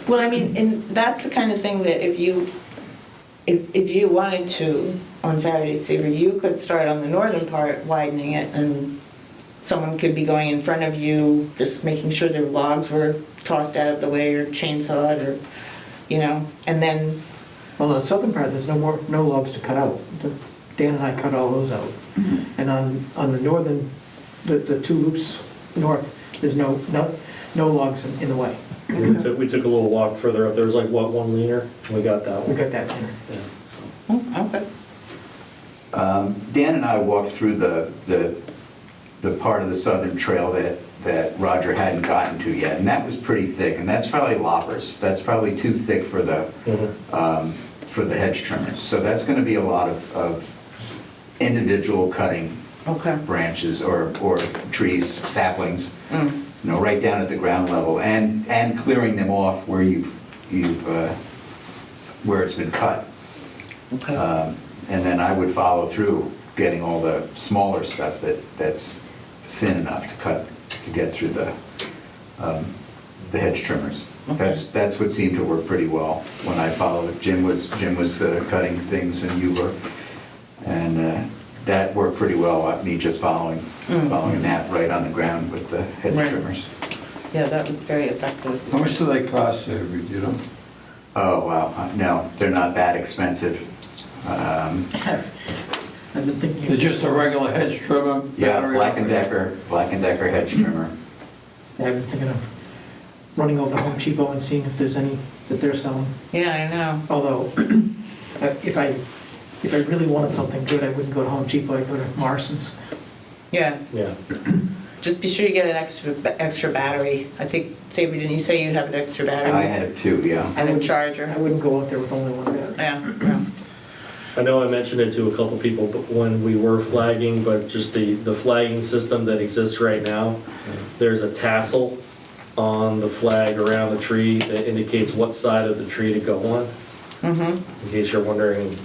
Well, I mean, and that's the kind of thing that if you if you wanted to, on Saturday, Saver, you could start on the northern part, widening it, and someone could be going in front of you, just making sure their logs were tossed out of the way or chainsawed or, and then, Well, on the southern part, there's no logs to cut out. Dan and I cut all those out. And on the northern, the two loops north, there's no logs in the way. We took a little walk further up, there was like, what, one leaner? We got that We one. got that there. Yeah, so. oh, okay. Dan and I walked through the part of the southern trail that Roger hadn't gotten to yet, and that was pretty thick, and that's probably loppers. That's probably too thick for the hedge trimmers. So that's gonna be a lot of individual cutting Okay. branches or trees, saplings, right down at the ground level, and clearing them off where where it's been cut. Okay. And then I would follow through, getting all the smaller stuff that's thin enough to get through the hedge trimmers. Okay. That's what seemed to work pretty well when I followed. Jim was cutting things and you were, and that worked pretty well, me just following that right on the ground with the hedge Right. trimmers. Yeah, that was very effective. How much do they cost, Avery, do you know? Oh, wow, no, they're not that expensive. I've been thinking. They're just a regular hedge trimmer? Yeah, battery Black & operated? Decker hedge trimmer. I've been thinking of running over to Home Depot and seeing if there's any that they're selling. Yeah, I know. Although, if I really wanted something good, I wouldn't go to Home Depot, I'd go to Morrison's. Yeah, Yeah, just be sure you get an extra battery. I think, Saber, didn't you say you have an extra battery? I had two, yeah. And a charger. I wouldn't go out there with only one battery. Yeah. I know I mentioned it to a couple people but when we were flagging, but just the flagging system that exists right now, there's a tassel on the flag around the tree that indicates what side of the tree to go on. In case you're wondering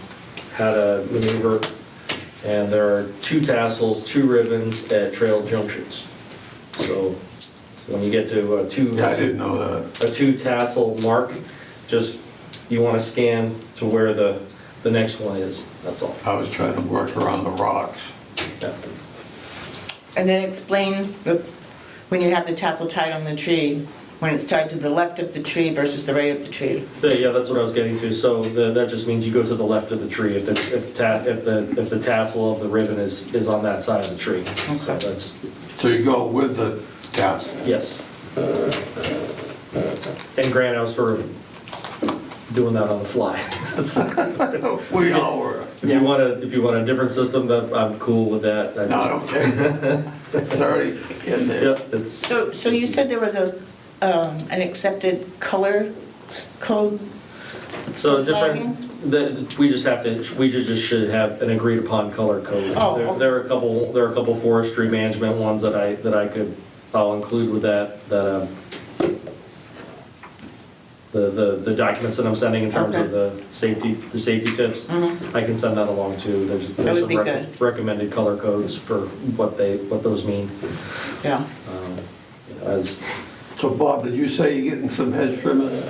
how to maneuver. And there are 2 tassels, 2 ribbons at trail junctions. So when you get to a 2 Yeah, I didn't know that. a 2 tassel mark, just you want to scan to where the next one is, that's all. I was trying to work around the rocks. Yeah. And then explain when you have the tassel tied on the tree, when it's tied to the left of the tree versus the right of the tree. Yeah, that's what I was getting to. So that just means you go to the left of the tree if the tassel of the ribbon is on that side of the tree. So Okay. that's, So you go with the tassel? yes. And Grant, I was sort of doing that on the fly. We all were. If you want a different system, that I'm cool with that. No, I don't care. It's already in there. Yeah, it's, So you said there was an accepted color code? so Flagging? different, we just should have an agreed upon color code. Oh, There- okay. There are a couple forestry management ones that I'll include with that, the documents that I'm sending in terms of the safety tips. I can send that along too. There's Mm-hmm. That would some be good. recommended color codes for what those mean. Yeah. As, So Bob, did you say you're getting some hedge trimming?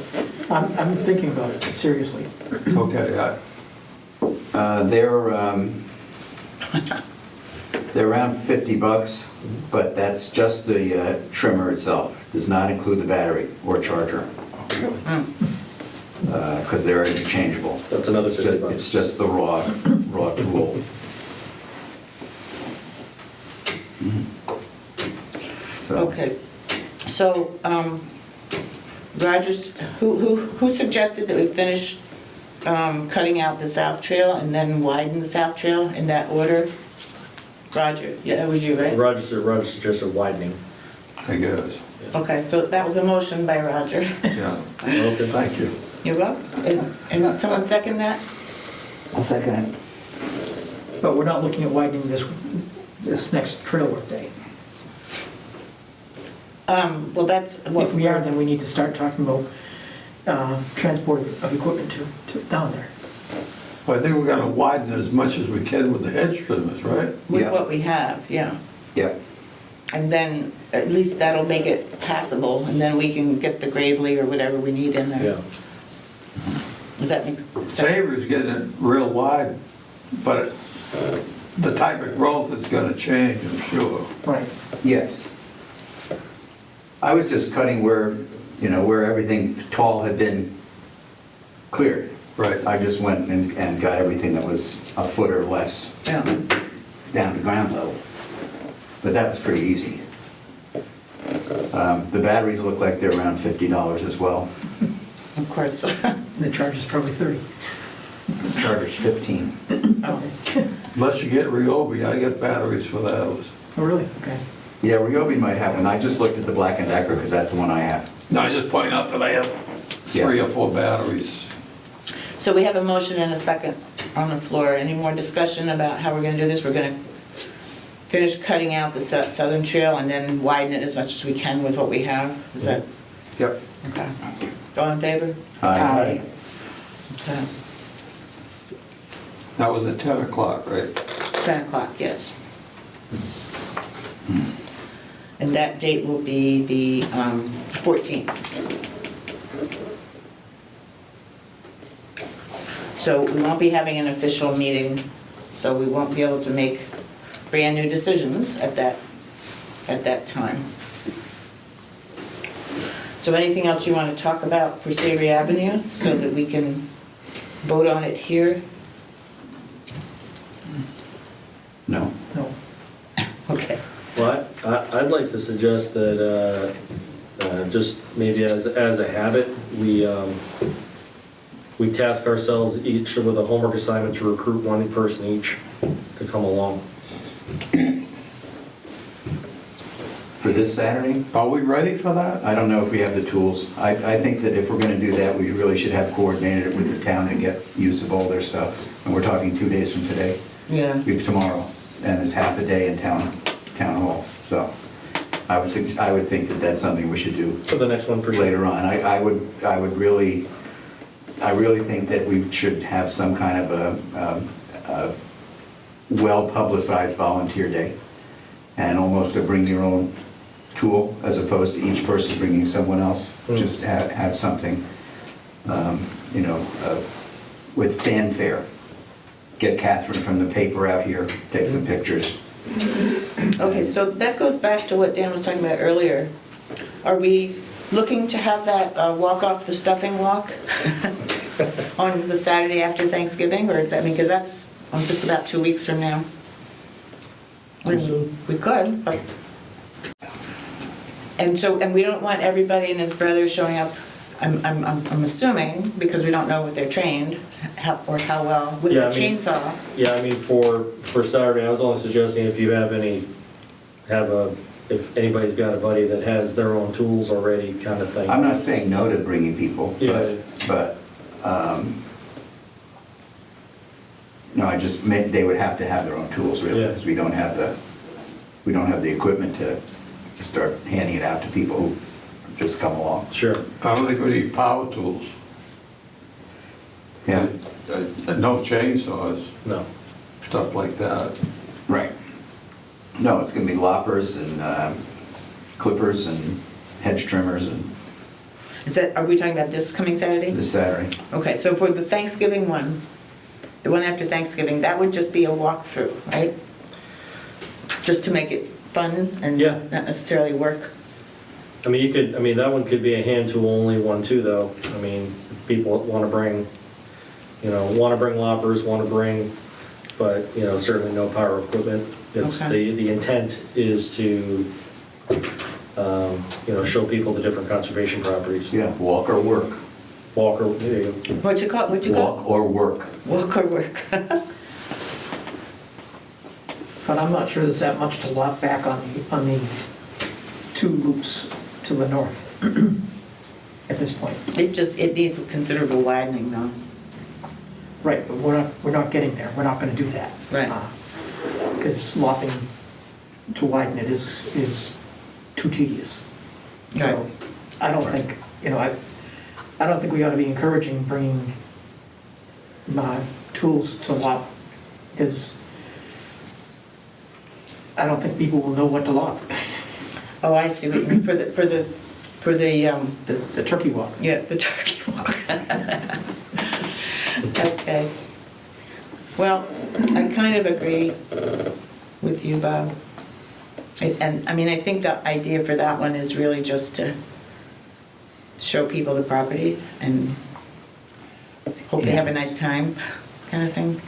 I'm thinking about it, seriously. Okay, They're around $50, but that's just the trimmer itself. Does not include the battery or charger, because they're interchangeable. that's another It's $50. It's just the raw tool. So, Okay. So, Rogers, who suggested that we finish cutting out the south trail and then widen the south trail in that order? Roger, yeah, that was you, right? Roger suggested widening. I guess. Okay, so that was a motion by Roger. Yeah. Okay. Thank you. You're welcome. And someone second that? I'll second it. But we're not looking at widening this next trail work day. Well, that's what. If we are, then we need to start talking about transport of equipment to down there. Well, I think we're gonna widen as much as we can with the hedge trimmers, right? With Yeah. what we have, yeah. yeah. And then at least that'll make it passable, and then we can get the gravely or whatever we need in there. Yeah. Does that make sense? Savory's getting it real wide, but the type of growth is gonna change, I'm sure. Right. Yes. I was just cutting where, where everything tall had been cleared. Right. I just went and got everything that was a foot or less Yeah. down to ground level. But that was pretty easy. The batteries look like they're around $50 as well. Of course. The charge is probably 30. Charger's 15. Okay. Unless you get Ryobi, I get batteries for those. Oh, really? Okay. Yeah, Ryobi might have one. I just looked at the Black & Decker because that's the one I have. No, I just point out that I have 3 or 4 batteries. So we have a motion and a second on the floor. Any more discussion about how we're gonna do this? We're gonna finish cutting out the southern trail and then widen it as much as we can with what we have. Is that, Yep. okay? All in favor? Aye. Okay. That was at 10 o'clock, right? 10 o'clock, yes. And that date will be the 14th. So we won't be having an official meeting, so we won't be able to make brand-new decisions at that time. So anything else you want to talk about for Savory Avenue so that we can vote on it here? No. No. Okay. Well, I'd like to suggest that, just maybe as a habit, we task ourselves each with a homework assignment to recruit one person each to come along. For this Saturday? Are we ready for that? I don't know if we have the tools. I think that if we're gonna do that, we really should have coordinated it with the town to get use of all their stuff. And we're talking 2 days from today, Yeah. tomorrow, and it's half a day in town hall. So I would think that that's something we should do For the next one, for sure. later on. I really think that we should have some kind of a well-publicized volunteer day, and almost a bring your own tool, as opposed to each person bringing someone else. Just have something, with fanfare. Get Catherine from the paper out here, take some pictures. Okay, so that goes back to what Dan was talking about earlier. Are we looking to have that walk off the stuffing walk on the Saturday after Thanksgiving, or is that, because that's just about 2 weeks from now? Too soon? We could, but. And we don't want everybody and his brother showing up, I'm assuming, because we don't know what they're trained, how well, with the Yeah, I mean- chainsaw. Yeah, I mean, for Saturday, I was only suggesting if you have if anybody's got a buddy that has their own tools already, kind of thing. I'm not saying no to bringing people, Yeah. but, no, they would have to have their own tools, really, Yeah. because we don't have the equipment to start handing it out to people who just come along. Sure. I don't think we need power tools. Yeah, No chainsaws, No. stuff like that. right. No, it's gonna be loppers and clippers and hedge trimmers and Are we talking about this coming Saturday? this Saturday. Okay, so for the Thanksgiving one, the one after Thanksgiving, that would just be a walkthrough, right? Just to make it fun and Yeah. not necessarily work. I mean, that one could be a hand tool only one too, though. I mean, if people want to bring loppers, but, certainly no power equipment. It's Okay. the intent is to, show people the different conservation properties. Yeah, walk or work. Walk or, there you go. What'd you call it? Walk or work. Walk or work. But I'm not sure there's that much to lock back on the 2 loops to the north at this point. It needs considerable widening though. Right, but we're not getting there. We're not gonna do that. Right. Because lopping to widen it is too tedious. So Right. I don't think, I don't think we ought to be encouraging bringing tools to lop, because I don't think people will know what to lop. Oh, I see what you mean, for the The turkey walk. yeah, the turkey walk. Okay. Well, I kind of agree with you, Bob. And, I mean, I think the idea for that one is really just to show people the properties and hope they have a nice time, kind of thing.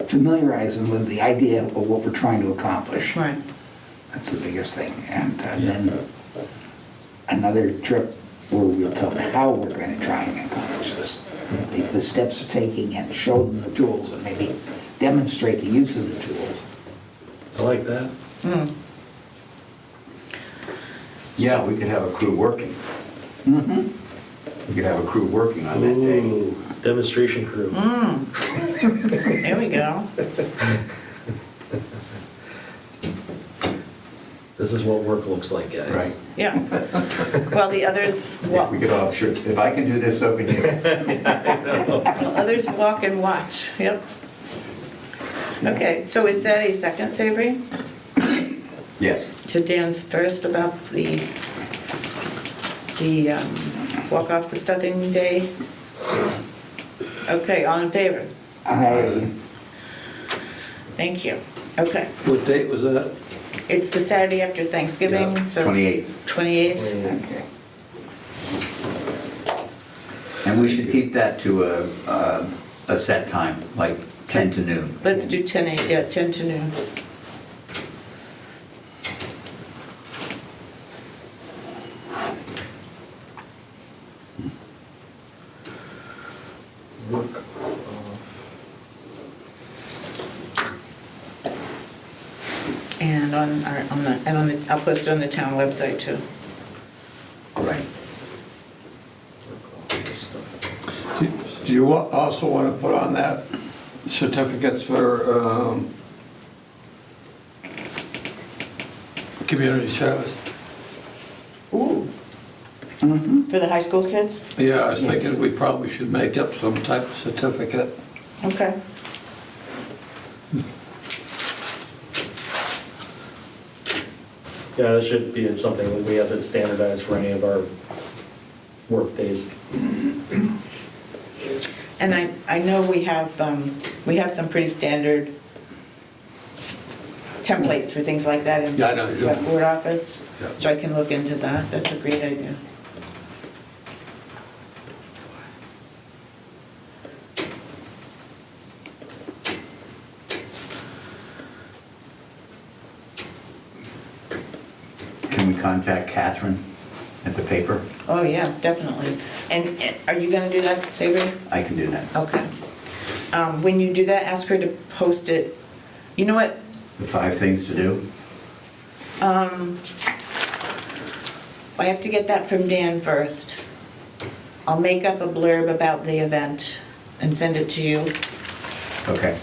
Familiarize them with the idea of what we're trying to accomplish. Right. That's the biggest thing. And then another trip where we'll tell them how we're going to try and accomplish this. The steps we're taking and show them the tools and maybe demonstrate the use of the tools. I like that. Mm. Yeah, we could have a crew working. Mm-hmm. We could have a crew working on that day. Ooh, demonstration crew. There we go. This is what work looks like, guys. Right. Yeah. Well, the others, Yeah, we could all, sure, if I can do this, so can you. others walk and watch, yep. Okay, so is that a second, Savory? Yes. To Dan's first about the walk off the stuffing day? Okay, all in favor? Thank you. Okay, What date was that? it's the Saturday after Thanksgiving, Yeah, so. 28th. 28th? Okay. And we should keep that to a set time, like 10 to noon. Let's do 10 to noon. Work off. And I'll post it on the town website too. Right. Work off stuff. Do you also want to put on that certificates for community service? Ooh. Mm-hmm. For the high school kids? Yeah, I was thinking we probably should make up some type of certificate. Okay. Yeah, that should be something that we have that standardized for any of our work days. And I know we have some pretty standard templates for things like that in Yeah, I know, the yeah. select board office, Yeah. so I can look into that. That's a great idea. Can we contact Catherine at the paper? Oh, yeah, definitely. And are you gonna do that, Savory? I can do that. Okay. When you do that, ask her to post it. You know what? The 5 things to do? I have to get that from Dan first. I'll make up a blurb about the event and send it to you. Okay.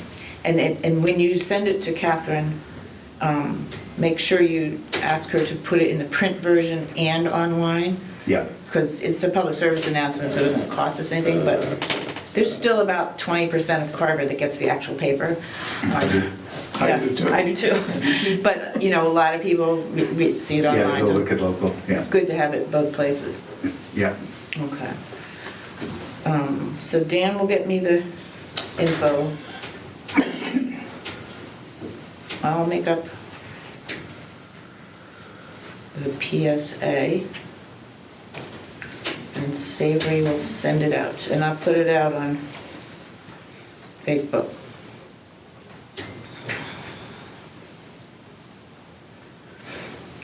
And when you send it to Catherine, make sure you ask her to put it in the print version and online, Yeah. because it's a public service announcement, so it doesn't cost us anything, but there's still about 20% of Carver that gets the actual paper. I do too. I do too. But, you know, a lot of people see it Yeah, online, go so look at local, yeah. it's good to have it both places. Yeah. Okay. So Dan will get me the info. I'll make up the PSA. And Savory will send it out. And I'll put it out on Facebook.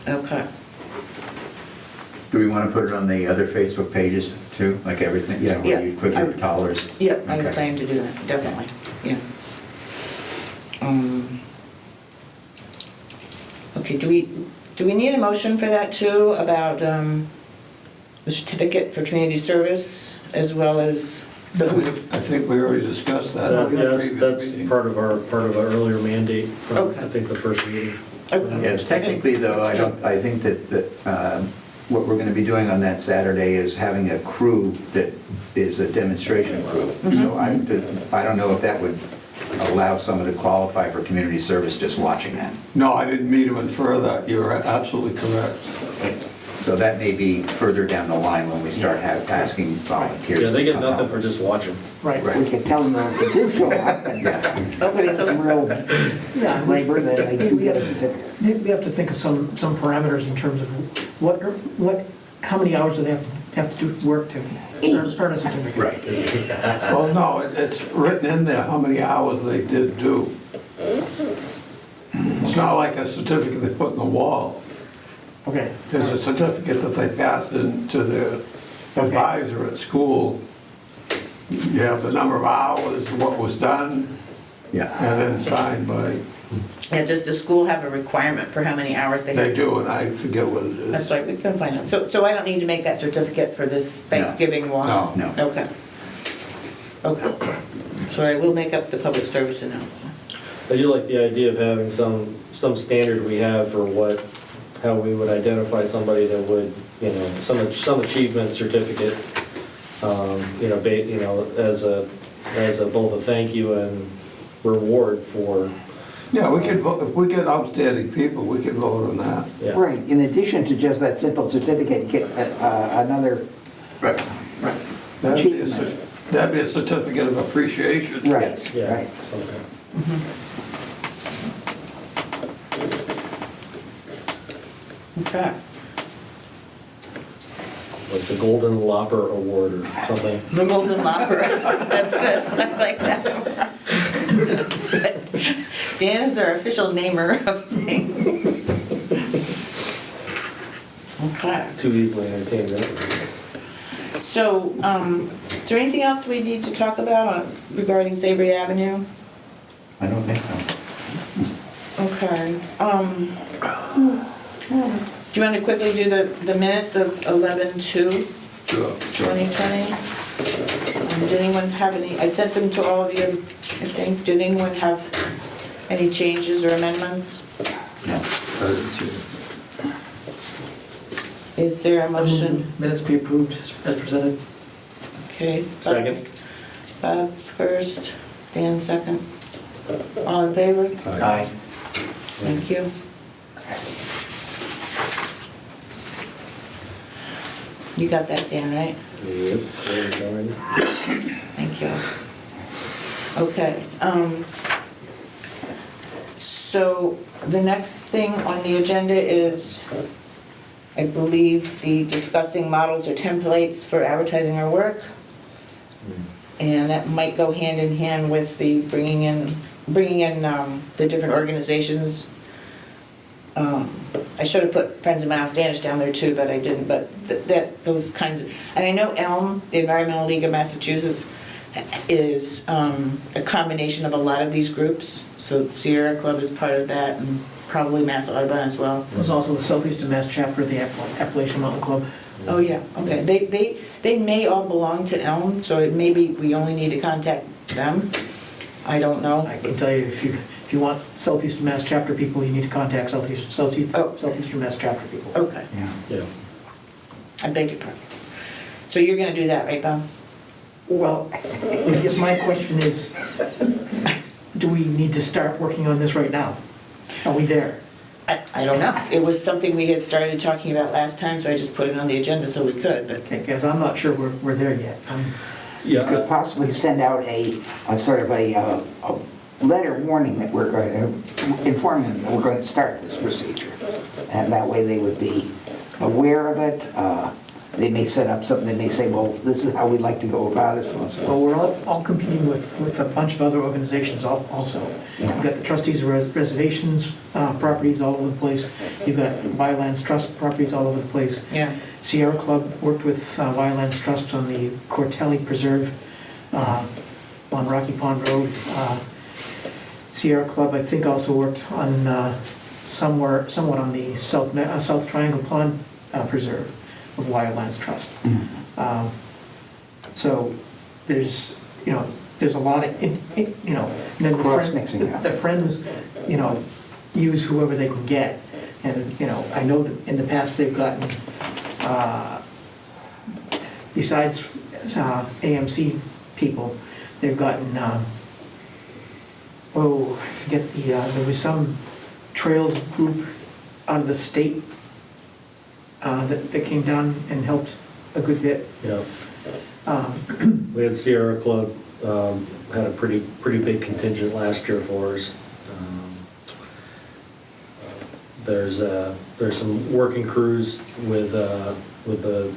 Okay. Do we want to put it on the other Facebook pages too, like everything? Yeah, where you put your dollars? Yep, I was Okay. planning to do that, definitely, yeah. Okay, do we need a motion for that too, about the certificate for community service as well as the, I think we already discussed that. in the Yes, previous that's meeting. part of our earlier mandate from, Okay. I think, the first meeting. okay, Yes, technically though, I think that what we're going to be doing on that Saturday is having a crew that is a demonstration crew. So I don't know if that would allow someone to qualify for community service just watching that. No, I didn't mean to infer that. You're absolutely correct. So that may be further down the line when we start asking volunteers. Yeah, they to get come nothing help for us. just watching. Right. We could tell them that if they do show up and put in some real Yeah, labor, then they do get a certificate. we have to think of some parameters in terms of how many hours do they have to do work to earn a certificate? Right. Well, no, it's written in there how many hours they did do. It's not like a certificate they put in the wall. Okay. There's a certificate that they pass in to their advisor at school. You have the number of hours, what was done, Yeah. and then signed by, Yeah, does the school have a requirement for how many hours they they have? do, and I forget what it is. That's right, we can find out. So I don't need to make that certificate for this Thanksgiving walk? No. Okay. Okay. So I will make up the public service announcement. I do like the idea of having some standard we have for how we would identify somebody that would, some achievement certificate, as a both a thank you and reward for, Yeah, we could vote, if we get outstanding people, we could vote on that. yeah. Right, in addition to just that simple certificate, you get another, Right. That'd be a certificate of appreciation. right, Yeah. right. Okay. Okay. Like the Golden Lopper Award or something. The Golden Lopper, that's good, I like that. Dan is our official namer of things. Okay. Too easily entertained, right? So, is there anything else we need to talk about regarding Savory Avenue? I don't think so. Okay. Do you want to quickly do the minutes of 11/2/2020? Did anyone have any, I sent them to all of you, I think. Did anyone have any changes or amendments? No. Is there a motion? Minutes be approved as presented. Okay. Second. Bob first, Dan second. All in favor? Aye. Thank you. You got that, Dan, right? Yep. There's already. Thank you. Okay, so the next thing on the agenda is, I believe, the discussing models or templates for advertising our work. And that might go hand in hand with the bringing in the different organizations. I should have put Friends of Miles Danish down there too, but I didn't, but those kinds of, and I know ELM, the Environmental League of Massachusetts, is a combination of a lot of these groups. So Sierra Club is part of that, and probably Mass Audubon as well. There's also the Southeastern Mass chapter of the Appalachian Mountain Club. Oh, yeah, okay. They may all belong to ELM, so it may be we only need to contact them. I don't know. I can tell you, if you want Southeastern Mass chapter people, you need to contact Southeastern Mass chapter people. Okay, Yeah. Yeah. I beg your pardon. So you're gonna do that, right, Bob? Well, I guess my question is, do we need to start working on this right now? Are we there? I don't know. It was something we had started talking about last time, so I just put it on the agenda so we could, but Because I'm not sure we're there yet. You could Yeah. possibly send out a sort of a letter warning that we're going to, inform them that we're going to start this procedure. And that way they would be aware of it. They may set up something, they may say, well, this is how we'd like to go about it, so and so. Well, we're all competing with a bunch of other organizations also. Yeah. You've got the trustees of reservations, properties all over the place. You've got Wildlands Trust properties all over the place. yeah. Sierra Club worked with Wildlands Trust on the Cortelli Preserve on Rocky Pond Road. Sierra Club, I think, also worked on somewhat on the South Triangle Pond Preserve of Wildlands Trust. So there's a lot of, and then Cross-mixing, yeah. the friends, use whoever they can get. And, I know that in the past they've gotten, besides AMC people, they've gotten, I forget there was some trails group out of the state that came down and helped a good bit. Yeah. Um, We had Sierra Club, had a pretty big contingent last year for us. There's some working crews with the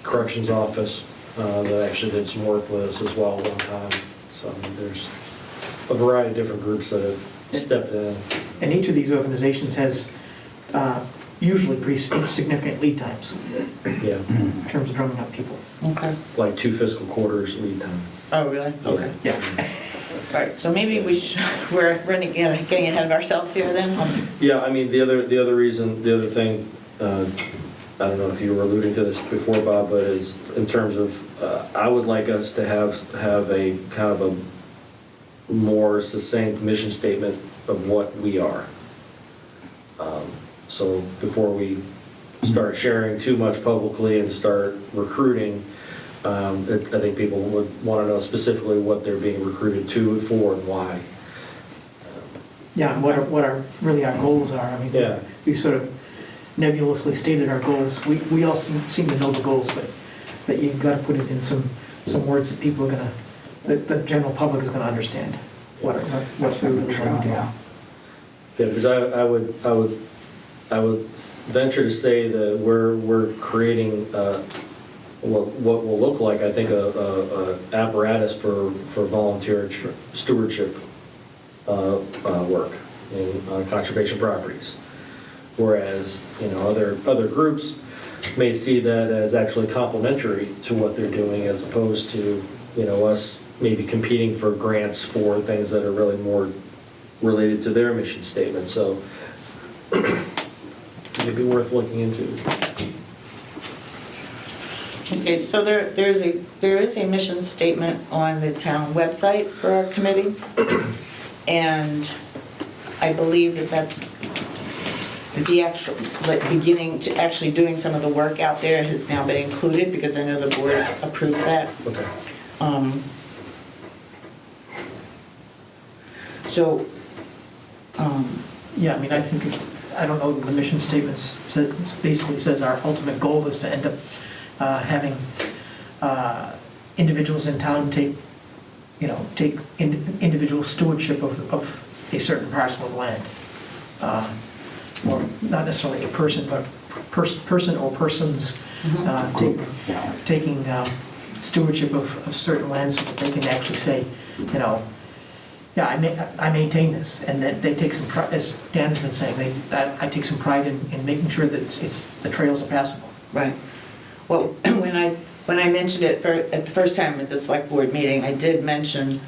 corrections office that actually did some work with us as well one time. So I mean, there's a variety of different groups that have stepped in. And each of these organizations has usually pretty significant lead times Yeah, in terms of drumming up people. Okay. like 2 fiscal quarters lead time. Oh, really? Okay. Yeah. All right, so maybe we're running, getting ahead of ourselves here then? Yeah, I mean, the other thing, I don't know if you were alluding to this before, Bob, but is in terms of, I would like us to have a kind of a more succinct mission statement of what we are. So before we start sharing too much publicly and start recruiting, I think people would want to know specifically what they're being recruited to, for, and why. Yeah, and what our really our goals are. I mean, Yeah. we sort of nebulously stated our goals. We all seem to know the goals, but you've got to put it in some words that people are gonna, that the general public is gonna understand what we're really trying to do. Yeah. Yeah, because I would venture to say that we're creating what will look like, I think, a apparatus for volunteer stewardship work on conservation properties. Whereas, other groups may see that as actually complementary to what they're doing, as opposed to, us maybe competing for grants for things that are really more related to their mission statement. So maybe worth looking into. Okay, so there is a mission statement on the town website for our committee. And I believe that that's the actual, beginning to actually doing some of the work out there has now been included, because I know the board approved that. Okay. So, Yeah, I mean, I think, I don't know, the mission statements basically says our ultimate goal is to end up having individuals in town take individual stewardship of a certain parcel of land. Or not necessarily a person, but person or persons taking stewardship of certain lands, so that they can actually say, yeah, I maintain this, and that they take some pride, as Dan has been saying, I take some pride in making sure that the trails are passable. right. Well, when I mentioned it at the first time at the select board meeting, I did mention,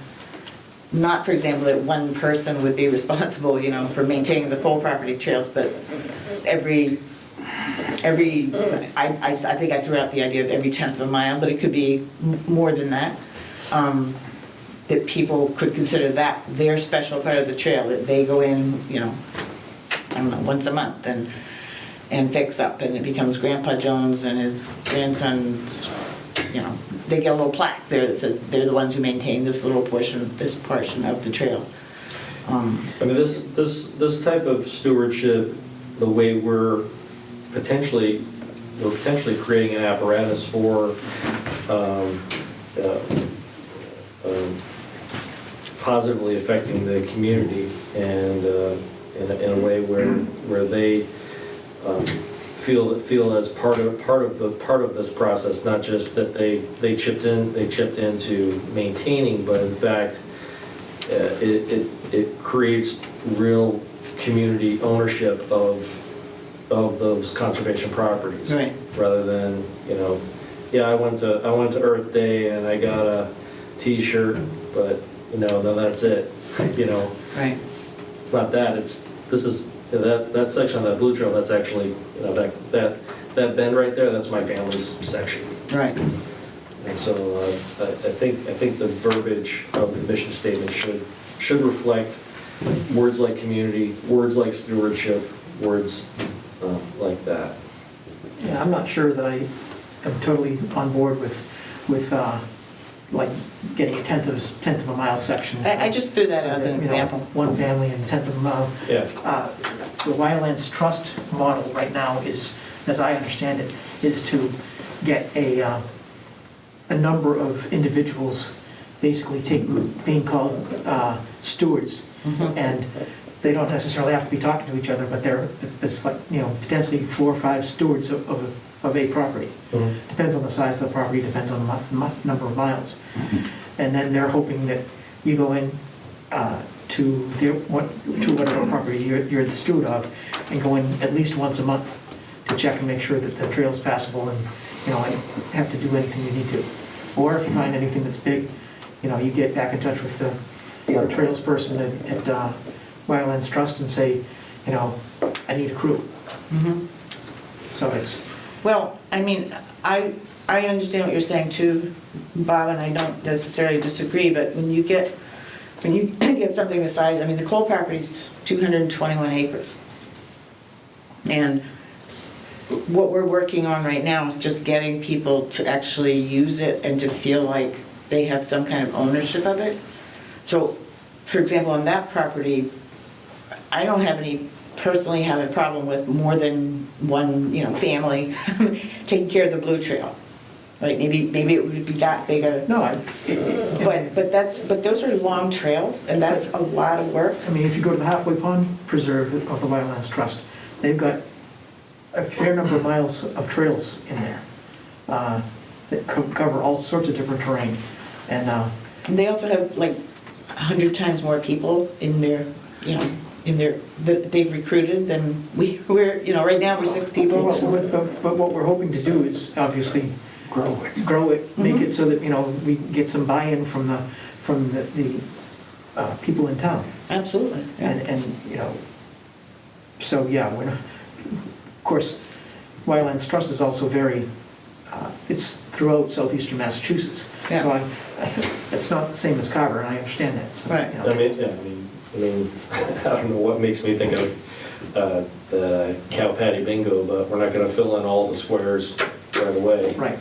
not, for example, that one person would be responsible, for maintaining the coal property trails, but I think I threw out the idea of every 10th of a mile, but it could be more than that. That people could consider that their special part of the trail, that they go in, I don't know, once a month and fix up, and it becomes Grandpa Jones and his grandson's, they get a little plaque there that says they're the ones who maintain this portion of the trail. I mean, this type of stewardship, the way we're potentially creating an apparatus for positively affecting the community, and in a way where they feel as part of this process, not just that they chipped into maintaining, but in fact it creates real community ownership of those conservation properties. Right. Rather than, I went to Earth Day and I got a T-shirt, but then that's it. Right. It's not that. That section of that blue trail. That's actually, that bend right there. That's my family's section. Right. And so I think the verbiage of the mission statement should reflect words like community, words like stewardship, words like that. Yeah, I'm not sure that I am totally on board with like getting a tenth of a mile section. I just threw that as an example. One family and a tenth of a mile. Yeah. the Wildlands Trust model right now is, as I understand it, is to get a number of individuals basically being called stewards. And they don't necessarily have to be talking to each other, but it's like, potentially 4 or 5 stewards of a property. Depends on the size of the property, depends on the number of miles. And then they're hoping that you go in to whatever property you're the steward of, and go in at least once a month to check and make sure that the trail's passable, and, and have to do anything you need to. Or if you find anything that's big, you get back in touch with the trails person at Wildlands Trust and say, I need a crew. So it's... Well, I mean, I understand what you're saying too, Bob, and I don't necessarily disagree, but when you get something the size, I mean, the coal property's 221 acres. And what we're working on right now is just getting people to actually use it and to feel like they have some kind of ownership of it. So, for example, on that property, I don't personally have a problem with more than one, family taking care of the Blue Trail. Right? Maybe it would be that big a... No, but those are long trails, and that's a lot of work. I mean, if you go to the Halfway Pond Preserve of the Wildlands Trust, they've got a fair number of miles of trails in there that cover all sorts of different terrain. And they also have like 100 times more people in their, that they've recruited than we're, right now we're 6 people. But what we're hoping to do is obviously grow it, make it so that, we get some buy-in from the people in town. Absolutely. Yeah. And so yeah, we're not, of course, Wildlands Trust is also very, it's throughout southeastern Massachusetts. Yeah. So it's not the same as Carver, and I understand that. So, Right. I mean, I don't know what makes me think of the cow patty bingo, but we're not gonna fill in all the squares right away. Right.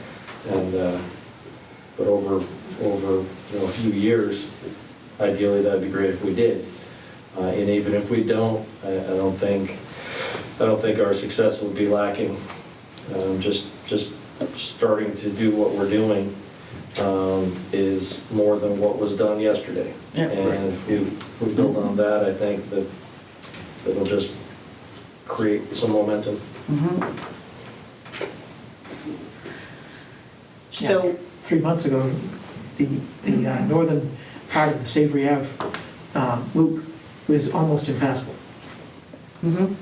And, but over a few years, ideally, that'd be great if we did. And even if we don't, I don't think our success would be lacking. Just starting to do what we're doing is more than what was done yesterday. Yeah, and if we build on that, I think that it'll just create some momentum. So, Yeah, 3 months ago, the northern part of the Savory Ave loop was almost impassable. And,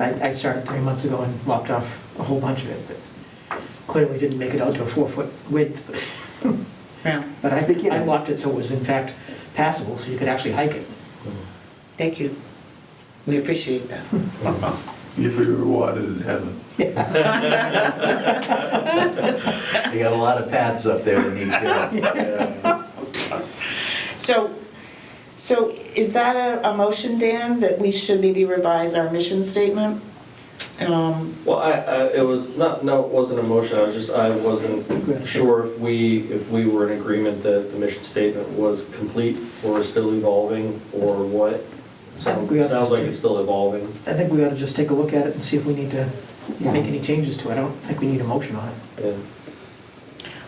I started 3 months ago and lopped off a whole bunch of it, but clearly didn't make it out to a 4-foot width. yeah, But I lopped it so it was in fact passable, so you could actually hike it. thank you. We appreciate that. You'll be rewarded in heaven. They got a lot of paths up there that need to... So is that a motion, Dan, that we should maybe revise our mission statement? Well, it wasn't a motion. I wasn't sure if we were in agreement that the mission statement was complete or still evolving or what. Sounds like it's still evolving. I think we ought to just take a look at it and see if we need to make any changes to it. I don't think we need a motion on it. Yeah.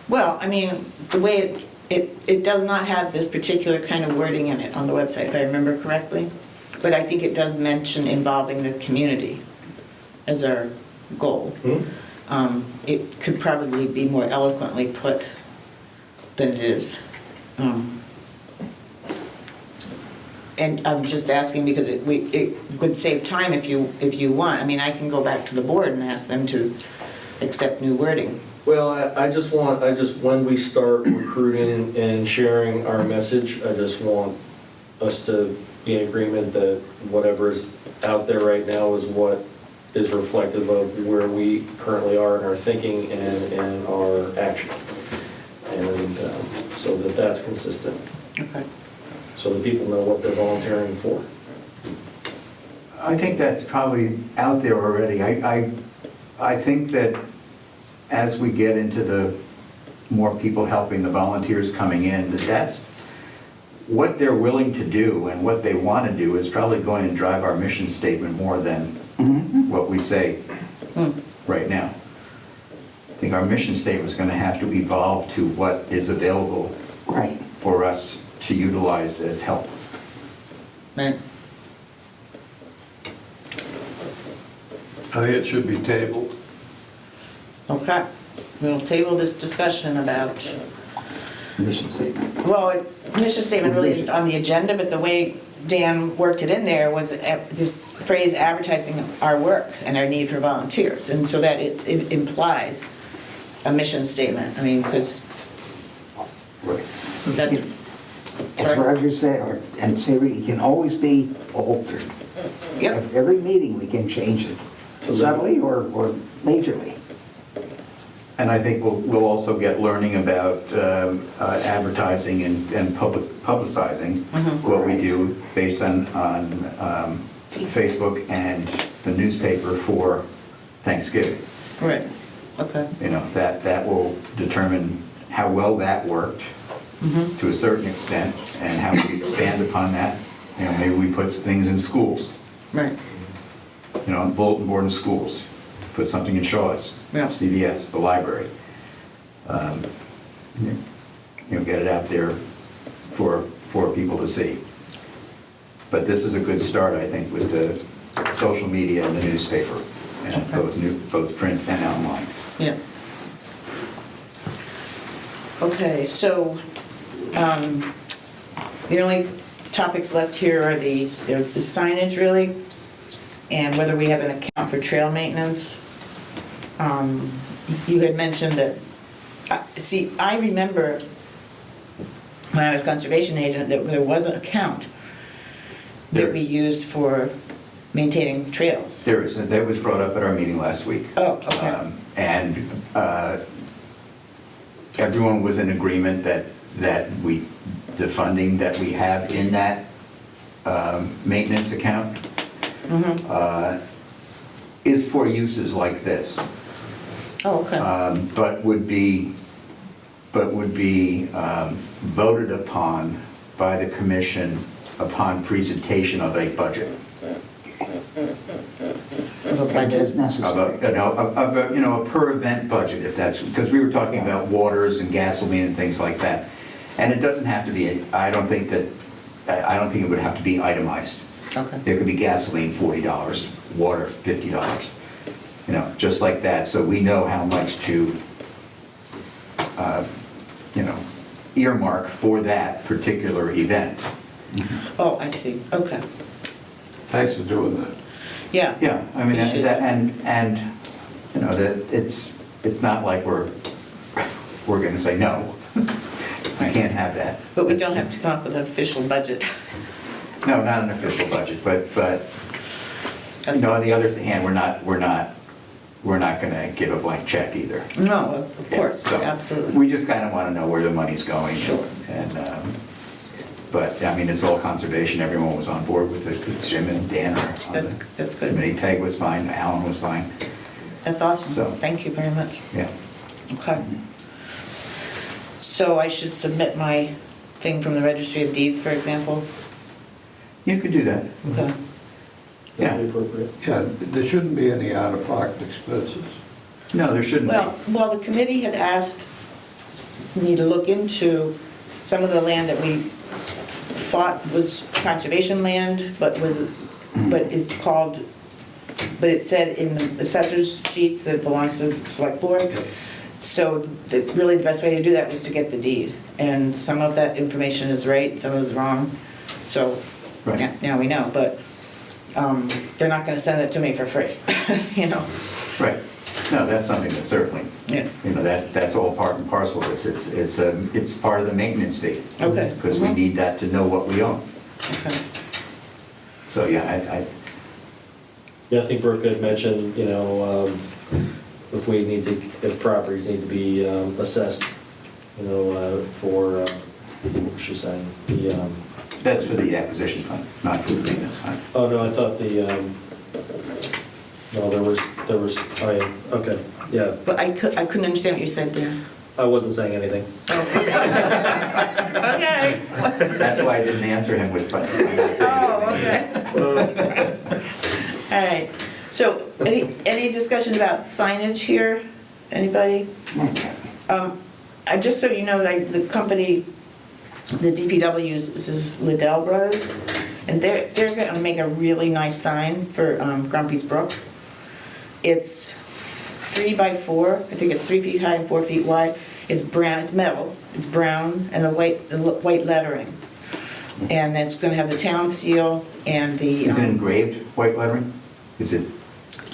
Well, I mean, the way it does not have this particular kind of wording in it on the website, if I remember correctly. But I think it does mention involving the community as our goal. It could probably be more eloquently put than it is. And I'm just asking because it could save time if you want. I mean, I can go back to the board and ask them to accept new wording. Well, I just when we start recruiting and sharing our message, I just want us to be in agreement that whatever is out there right now is what is reflective of where we currently are in our thinking and our action. And so that's consistent. Okay. So that people know what they're volunteering for. I think that's probably out there already. I think that as we get into the more people helping, the volunteers coming in, what they're willing to do and what they want to do is probably going to drive our mission statement more than what we say right now. I think our mission statement is going to have to evolve to what is available Right. for us to utilize as help. Right. I think it should be tabled. Okay, we'll table this discussion about, Mission statement. well, mission statement really isn't on the agenda, but the way Dan worked it in there was this phrase advertising our work and our need for volunteers. And so that it implies a mission statement. I mean, because Right. that's, As sorry? Roger said, and Savory, it can always be altered. Yep, Every meeting, we can change it subtly or majorly. And I think we'll also get learning about advertising and publicizing what we do based on Facebook and the newspaper for Thanksgiving. right, okay, You know, that will determine how well that worked to a certain extent and how we expand upon that. You know, maybe we put things in schools, right, you know, on bulletin board in schools, put something in Shaw's, Yeah. CVS, the library. You know, get it out there for people to see. But this is a good start, I think, with the social media and the newspaper, and Okay. both print and online. yeah. Okay, so, the only topics left here are the signage, really, and whether we have an account for trail maintenance. You had mentioned that, see, I remember when I was conservation agent, that there was an account that we used for maintaining trails. There is, and that was brought up at our meeting last week. Oh, okay. And everyone was in agreement that the funding that we have in that maintenance account is for uses like this. Oh, okay. But would be voted upon by the commission upon presentation of a budget. Of a As budget. necessary. A per event budget, if that's, because we were talking about waters and gasoline and things like that. And it doesn't have to be, I don't think it would have to be itemized. Okay. There could be gasoline, $40, water, $50, you know, just like that, so we know how much to, earmark for that particular event. Oh, I see, okay. Thanks for doing that. Yeah. Yeah, I mean, Appreciate that, it. and, you know, that it's not like we're gonna say no. We can't have that. But we don't have to come up with an official budget. No, not an official budget, but, you know, on the other hand, we're not gonna give a blank check either. No, of course, So, absolutely. We just kind of want to know where the money's going. Sure. And, but, I mean, it's all conservation, everyone was on board with it, Jim and Dan are on That's the good. committee, Peg was fine, Alan was fine, That's awesome. So- Thank you very much. yeah. Okay. So I should submit my thing from the Registry of Deeds, for example? You could do that, Okay. yeah. That'd be appropriate. Yeah, there shouldn't be any out-of-pocket expenses. No, there shouldn't be. Well, the committee had asked me to look into some of the land that we thought was conservation land, but it said in the assessor's sheets that it belongs to the select board. So really the best way to do that was to get the deed. And some of that information is right, some is wrong. So Right. now we know, but they're not gonna send it to me for free, you know? Right. No, that's something that certainly, Yeah. you know, that's all part and parcel of this. It's part of the maintenance fee. Okay. Because we need that to know what we own. Okay. So, yeah, Yeah, I think Brooke had mentioned, if properties need to be assessed, for, what was she saying? that's for the acquisition fund, not for the maintenance fund. Oh, no, I thought no, there was, oh, yeah, okay, yeah, But I couldn't understand what you said there. I wasn't saying anything. Oh. Okay. That's why I didn't answer him with, but I'm not saying Oh, anything. okay. All right. So any discussion about signage here? Anybody? Just so you know, like the company, the DPW uses Liddell Brothers, and they're gonna make a really nice sign for Grumpy's Brook. It's 3 by 4, I think it's 3 feet high and 4 feet wide. It's brown, it's metal, it's brown, and the white lettering. And it's gonna have the town seal and the. Is it engraved white lettering? Is it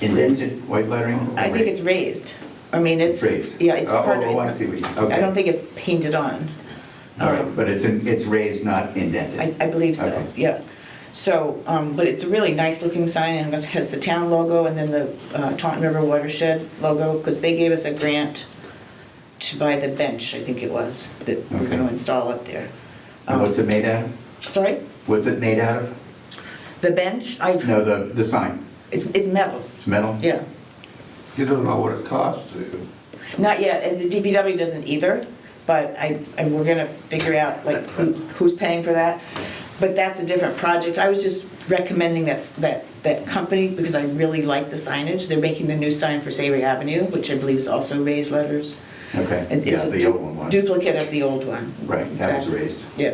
indented white lettering? I think it's raised. I mean, it's. Raised? Yeah, it's part of it. Oh, I see what you, okay. I don't think it's painted on. All right, but it's raised, not indented? I believe so, Okay. yeah. So, but it's a really nice looking sign, and it has the town logo and then the Taunton River Watershed logo, because they gave us a grant to buy the bench, I think it was, that we're Okay. gonna install up there. And what's it made out of? Sorry? What's it made out of? The bench, No, the sign. it's metal, It's metal? yeah. You don't know what it costs, do you? Not yet, and the DPW doesn't either, but we're gonna figure out like who's paying for that. But that's a different project. I was just recommending that company because I really like the signage. They're making the new sign for Savory Avenue, which I believe is also raised letters. Okay, And it's yeah, a the old one was. duplicate of the old one. Right, that was Exactly. raised. Yeah.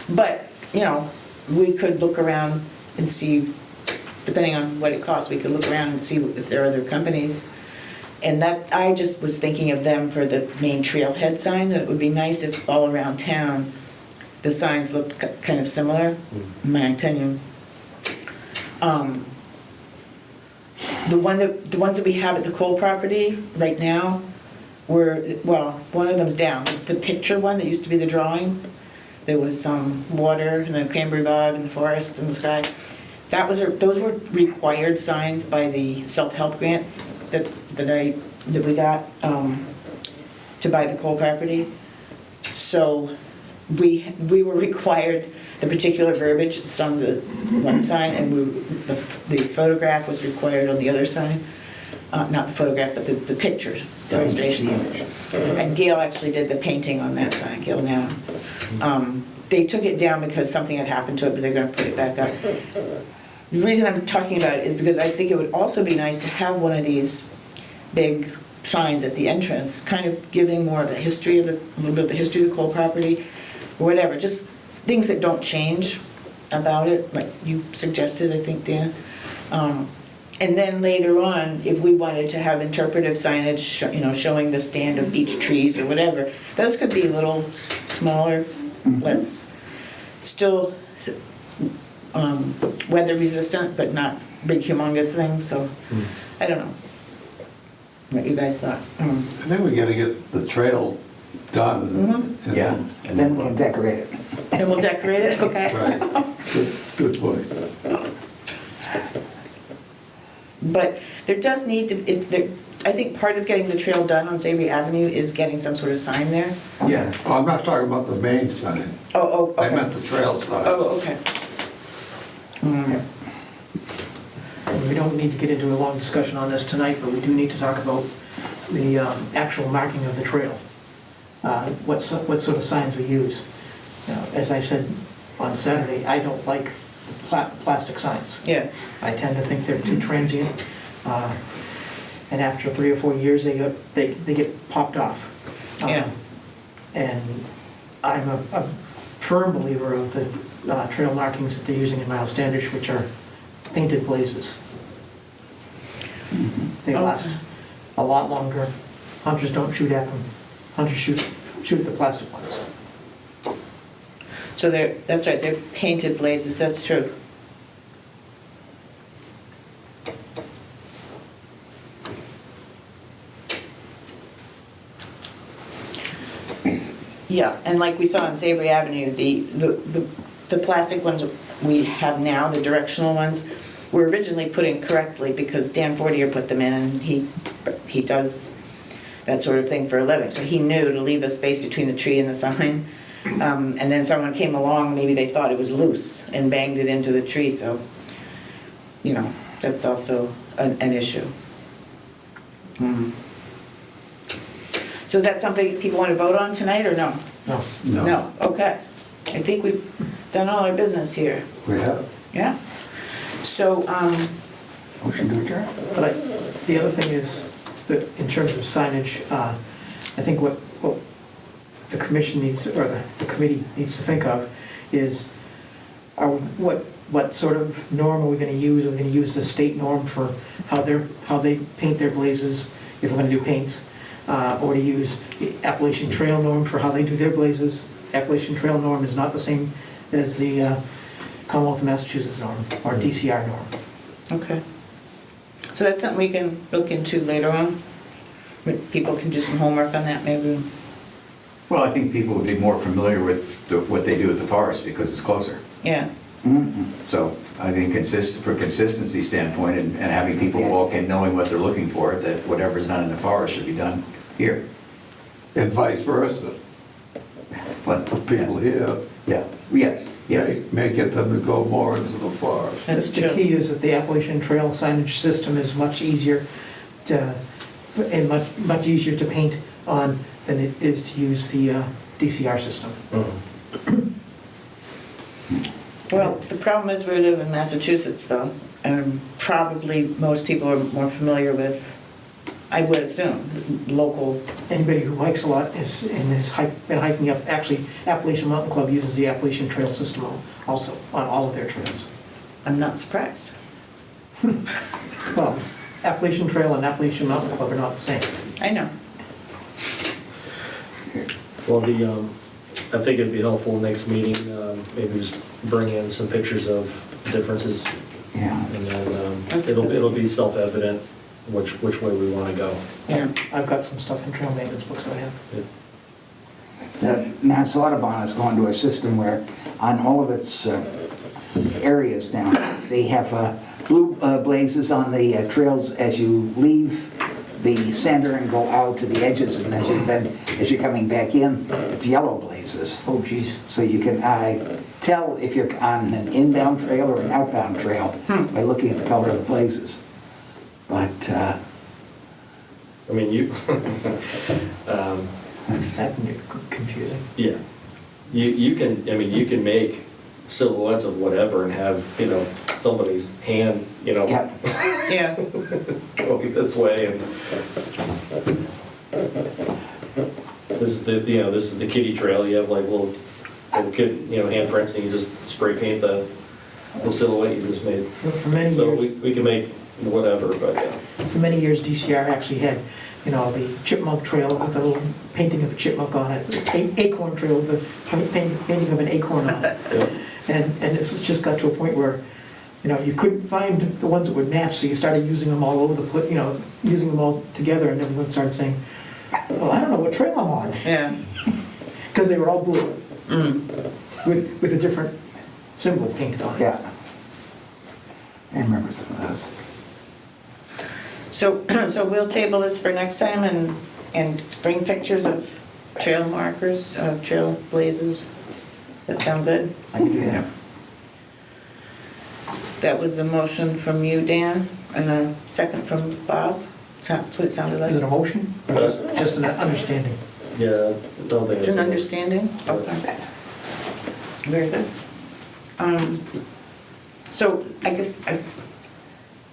But, you know, we could look around and see, depending on what it costs, we could look around and see if there are other companies. And that, I just was thinking of them for the main trailhead sign, that it would be nice if all around town, the signs looked kind of similar, in my opinion. The ones that we have at the Cole property right now were, well, one of them's down. The picture one that used to be the drawing, there was some water and then cranberry bog and the forest and the sky. Those were required signs by the self-help grant that we got to buy the Cole property. So we were required the particular verbiage that's on the one sign, and the photograph was required on the other sign. Not the photograph, but the picture, the illustration. And Gail actually did the painting on that sign, Gail now. They took it down because something had happened to it, but they're gonna put it back up. The reason I'm talking about it is because I think it would also be nice to have one of these big signs at the entrance, kind of giving more of a history of a little bit of the history of the Cole property, or whatever, just things that don't change about it, like you suggested, I think, Dan. And then later on, if we wanted to have interpretive signage, showing the stand of beech trees or whatever, those could be a little smaller, less, still weather resistant, but not big humongous things, so, I don't know what you guys thought. I think we gotta get the trail done. Mhm. and Yeah. And then we can decorate it. And we'll decorate it, okay? Right, good point. But there does need to, I think part of getting the trail done on Savory Avenue is getting some sort of sign there. Yes. Oh, I'm not talking about the main sign. Oh, I okay. meant the trail sign. Oh, okay. And we don't need to get into a long discussion on this tonight, but we do need to talk about the actual marking of the trail. What sort of signs we use. As I said on Saturday, I don't like plastic signs. Yeah. I tend to think they're too transient. And after 3 or 4 years, they get popped off. Yeah. And I'm a firm believer of the trail markings that they're using in Miles Standish, which are painted blazes. They last a lot longer. Hunters don't shoot at them. Hunters shoot at the plastic ones. So that's right, they're painted blazes, that's true. Yeah, and like we saw on Savory Avenue, the plastic ones we have now, the directional ones, were originally put in correctly because Dan Fortier put them in, and he does that sort of thing for a living. So he knew to leave a space between the tree and the sign. And then someone came along, maybe they thought it was loose and banged it into the tree, so, that's also an issue. So is that something people want to vote on tonight, or no? No. No, okay. I think we've done all our business here, We have. yeah? So, Motion to adjourn. But the other thing is, that in terms of signage, I think what the commission needs, or the committee needs to think of is, what sort of norm are we gonna use? Are we gonna use the state norm for how they paint their blazes, if we're gonna do paints? Or to use the Appalachian Trail norm for how they do their blazes? Appalachian Trail norm is not the same as the Commonwealth of Massachusetts norm, or DCR norm. okay. So that's something we can look into later on? People can do some homework on that, maybe? Well, I think people would be more familiar with what they do at the forest because it's closer. Yeah, So I think for consistency standpoint and having people walk in knowing what they're looking for, that whatever's done in the forest should be done here. And vice versa. But People here, yeah, yes, yes. may get them to go more into the forest. that's The true. key is that the Appalachian Trail signage system is much easier and much easier to paint on than it is to use the DCR system. Well, the problem is we live in Massachusetts though, and probably most people are more familiar with, I would assume, local, Anybody who hikes a lot been hiking up, actually Appalachian Mountain Club uses the Appalachian Trail system also on all of their trails. I'm not surprised. Well, Appalachian Trail and Appalachian Mountain Club are not the same. I know. Well, I think it'd be helpful next meeting, maybe just bring in some pictures of differences, Yeah. and then That's it'll good. be self-evident which way we want to go. Yeah. I've got some stuff in trail maintenance books I have. The Mass Audubon has gone to a system where on all of its areas now, they have blue blazes on the trails as you leave the center and go out to the edges, and as you're coming back in, it's yellow blazes. Oh, geez. So you can tell if you're on an inbound trail or an outbound trail by looking at the color of the blazes. But I mean, you, That can get confusing. yeah, you can, I mean, you can make silhouettes of whatever and have, somebody's hand, yeah, Yeah, going this way, and this is the kiddie trail. You have like little kid, handprints, and you just spray paint the silhouette you just made. For many So years, we can make whatever, but yeah. for many years, DCR actually had, the chipmunk trail with a little painting of a chipmunk on it, acorn trail with a painting of an acorn on it. Yeah. And it's just got to a point where, you couldn't find the ones that would match, so you started using them all over the place, using them all together, and everyone started saying, well, I don't know what trail I'm on, yeah. because they were all blue, with a different symbol painted on it. yeah. I remember some of those. So we'll table this for next time and bring pictures of trail markers, of trail blazes. Does that sound good? I can do that. Yeah. That was a motion from you, Dan, and a second from Bob. That's what it sounded Is it a like. motion, or just an understanding? Yeah, I don't think It's an understanding? Okay. Very good. So I guess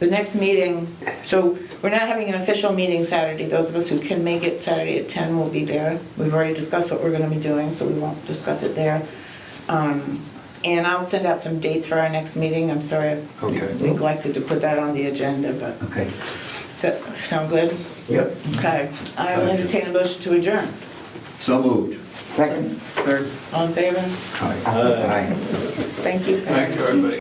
the next meeting, so we're not having an official meeting Saturday. Those of us who can make it Saturday at 10 will be there. We've already discussed what we're going to be doing, so we won't discuss it there. And I'll send out some dates for our next meeting. I'm sorry I Okay. neglected to put that on the agenda, but Okay. that sound good? Yep. Okay. I'll entertain a motion to adjourn. So moved. Second? Third. All in favor? Aye. Thank you. Thank you, everybody.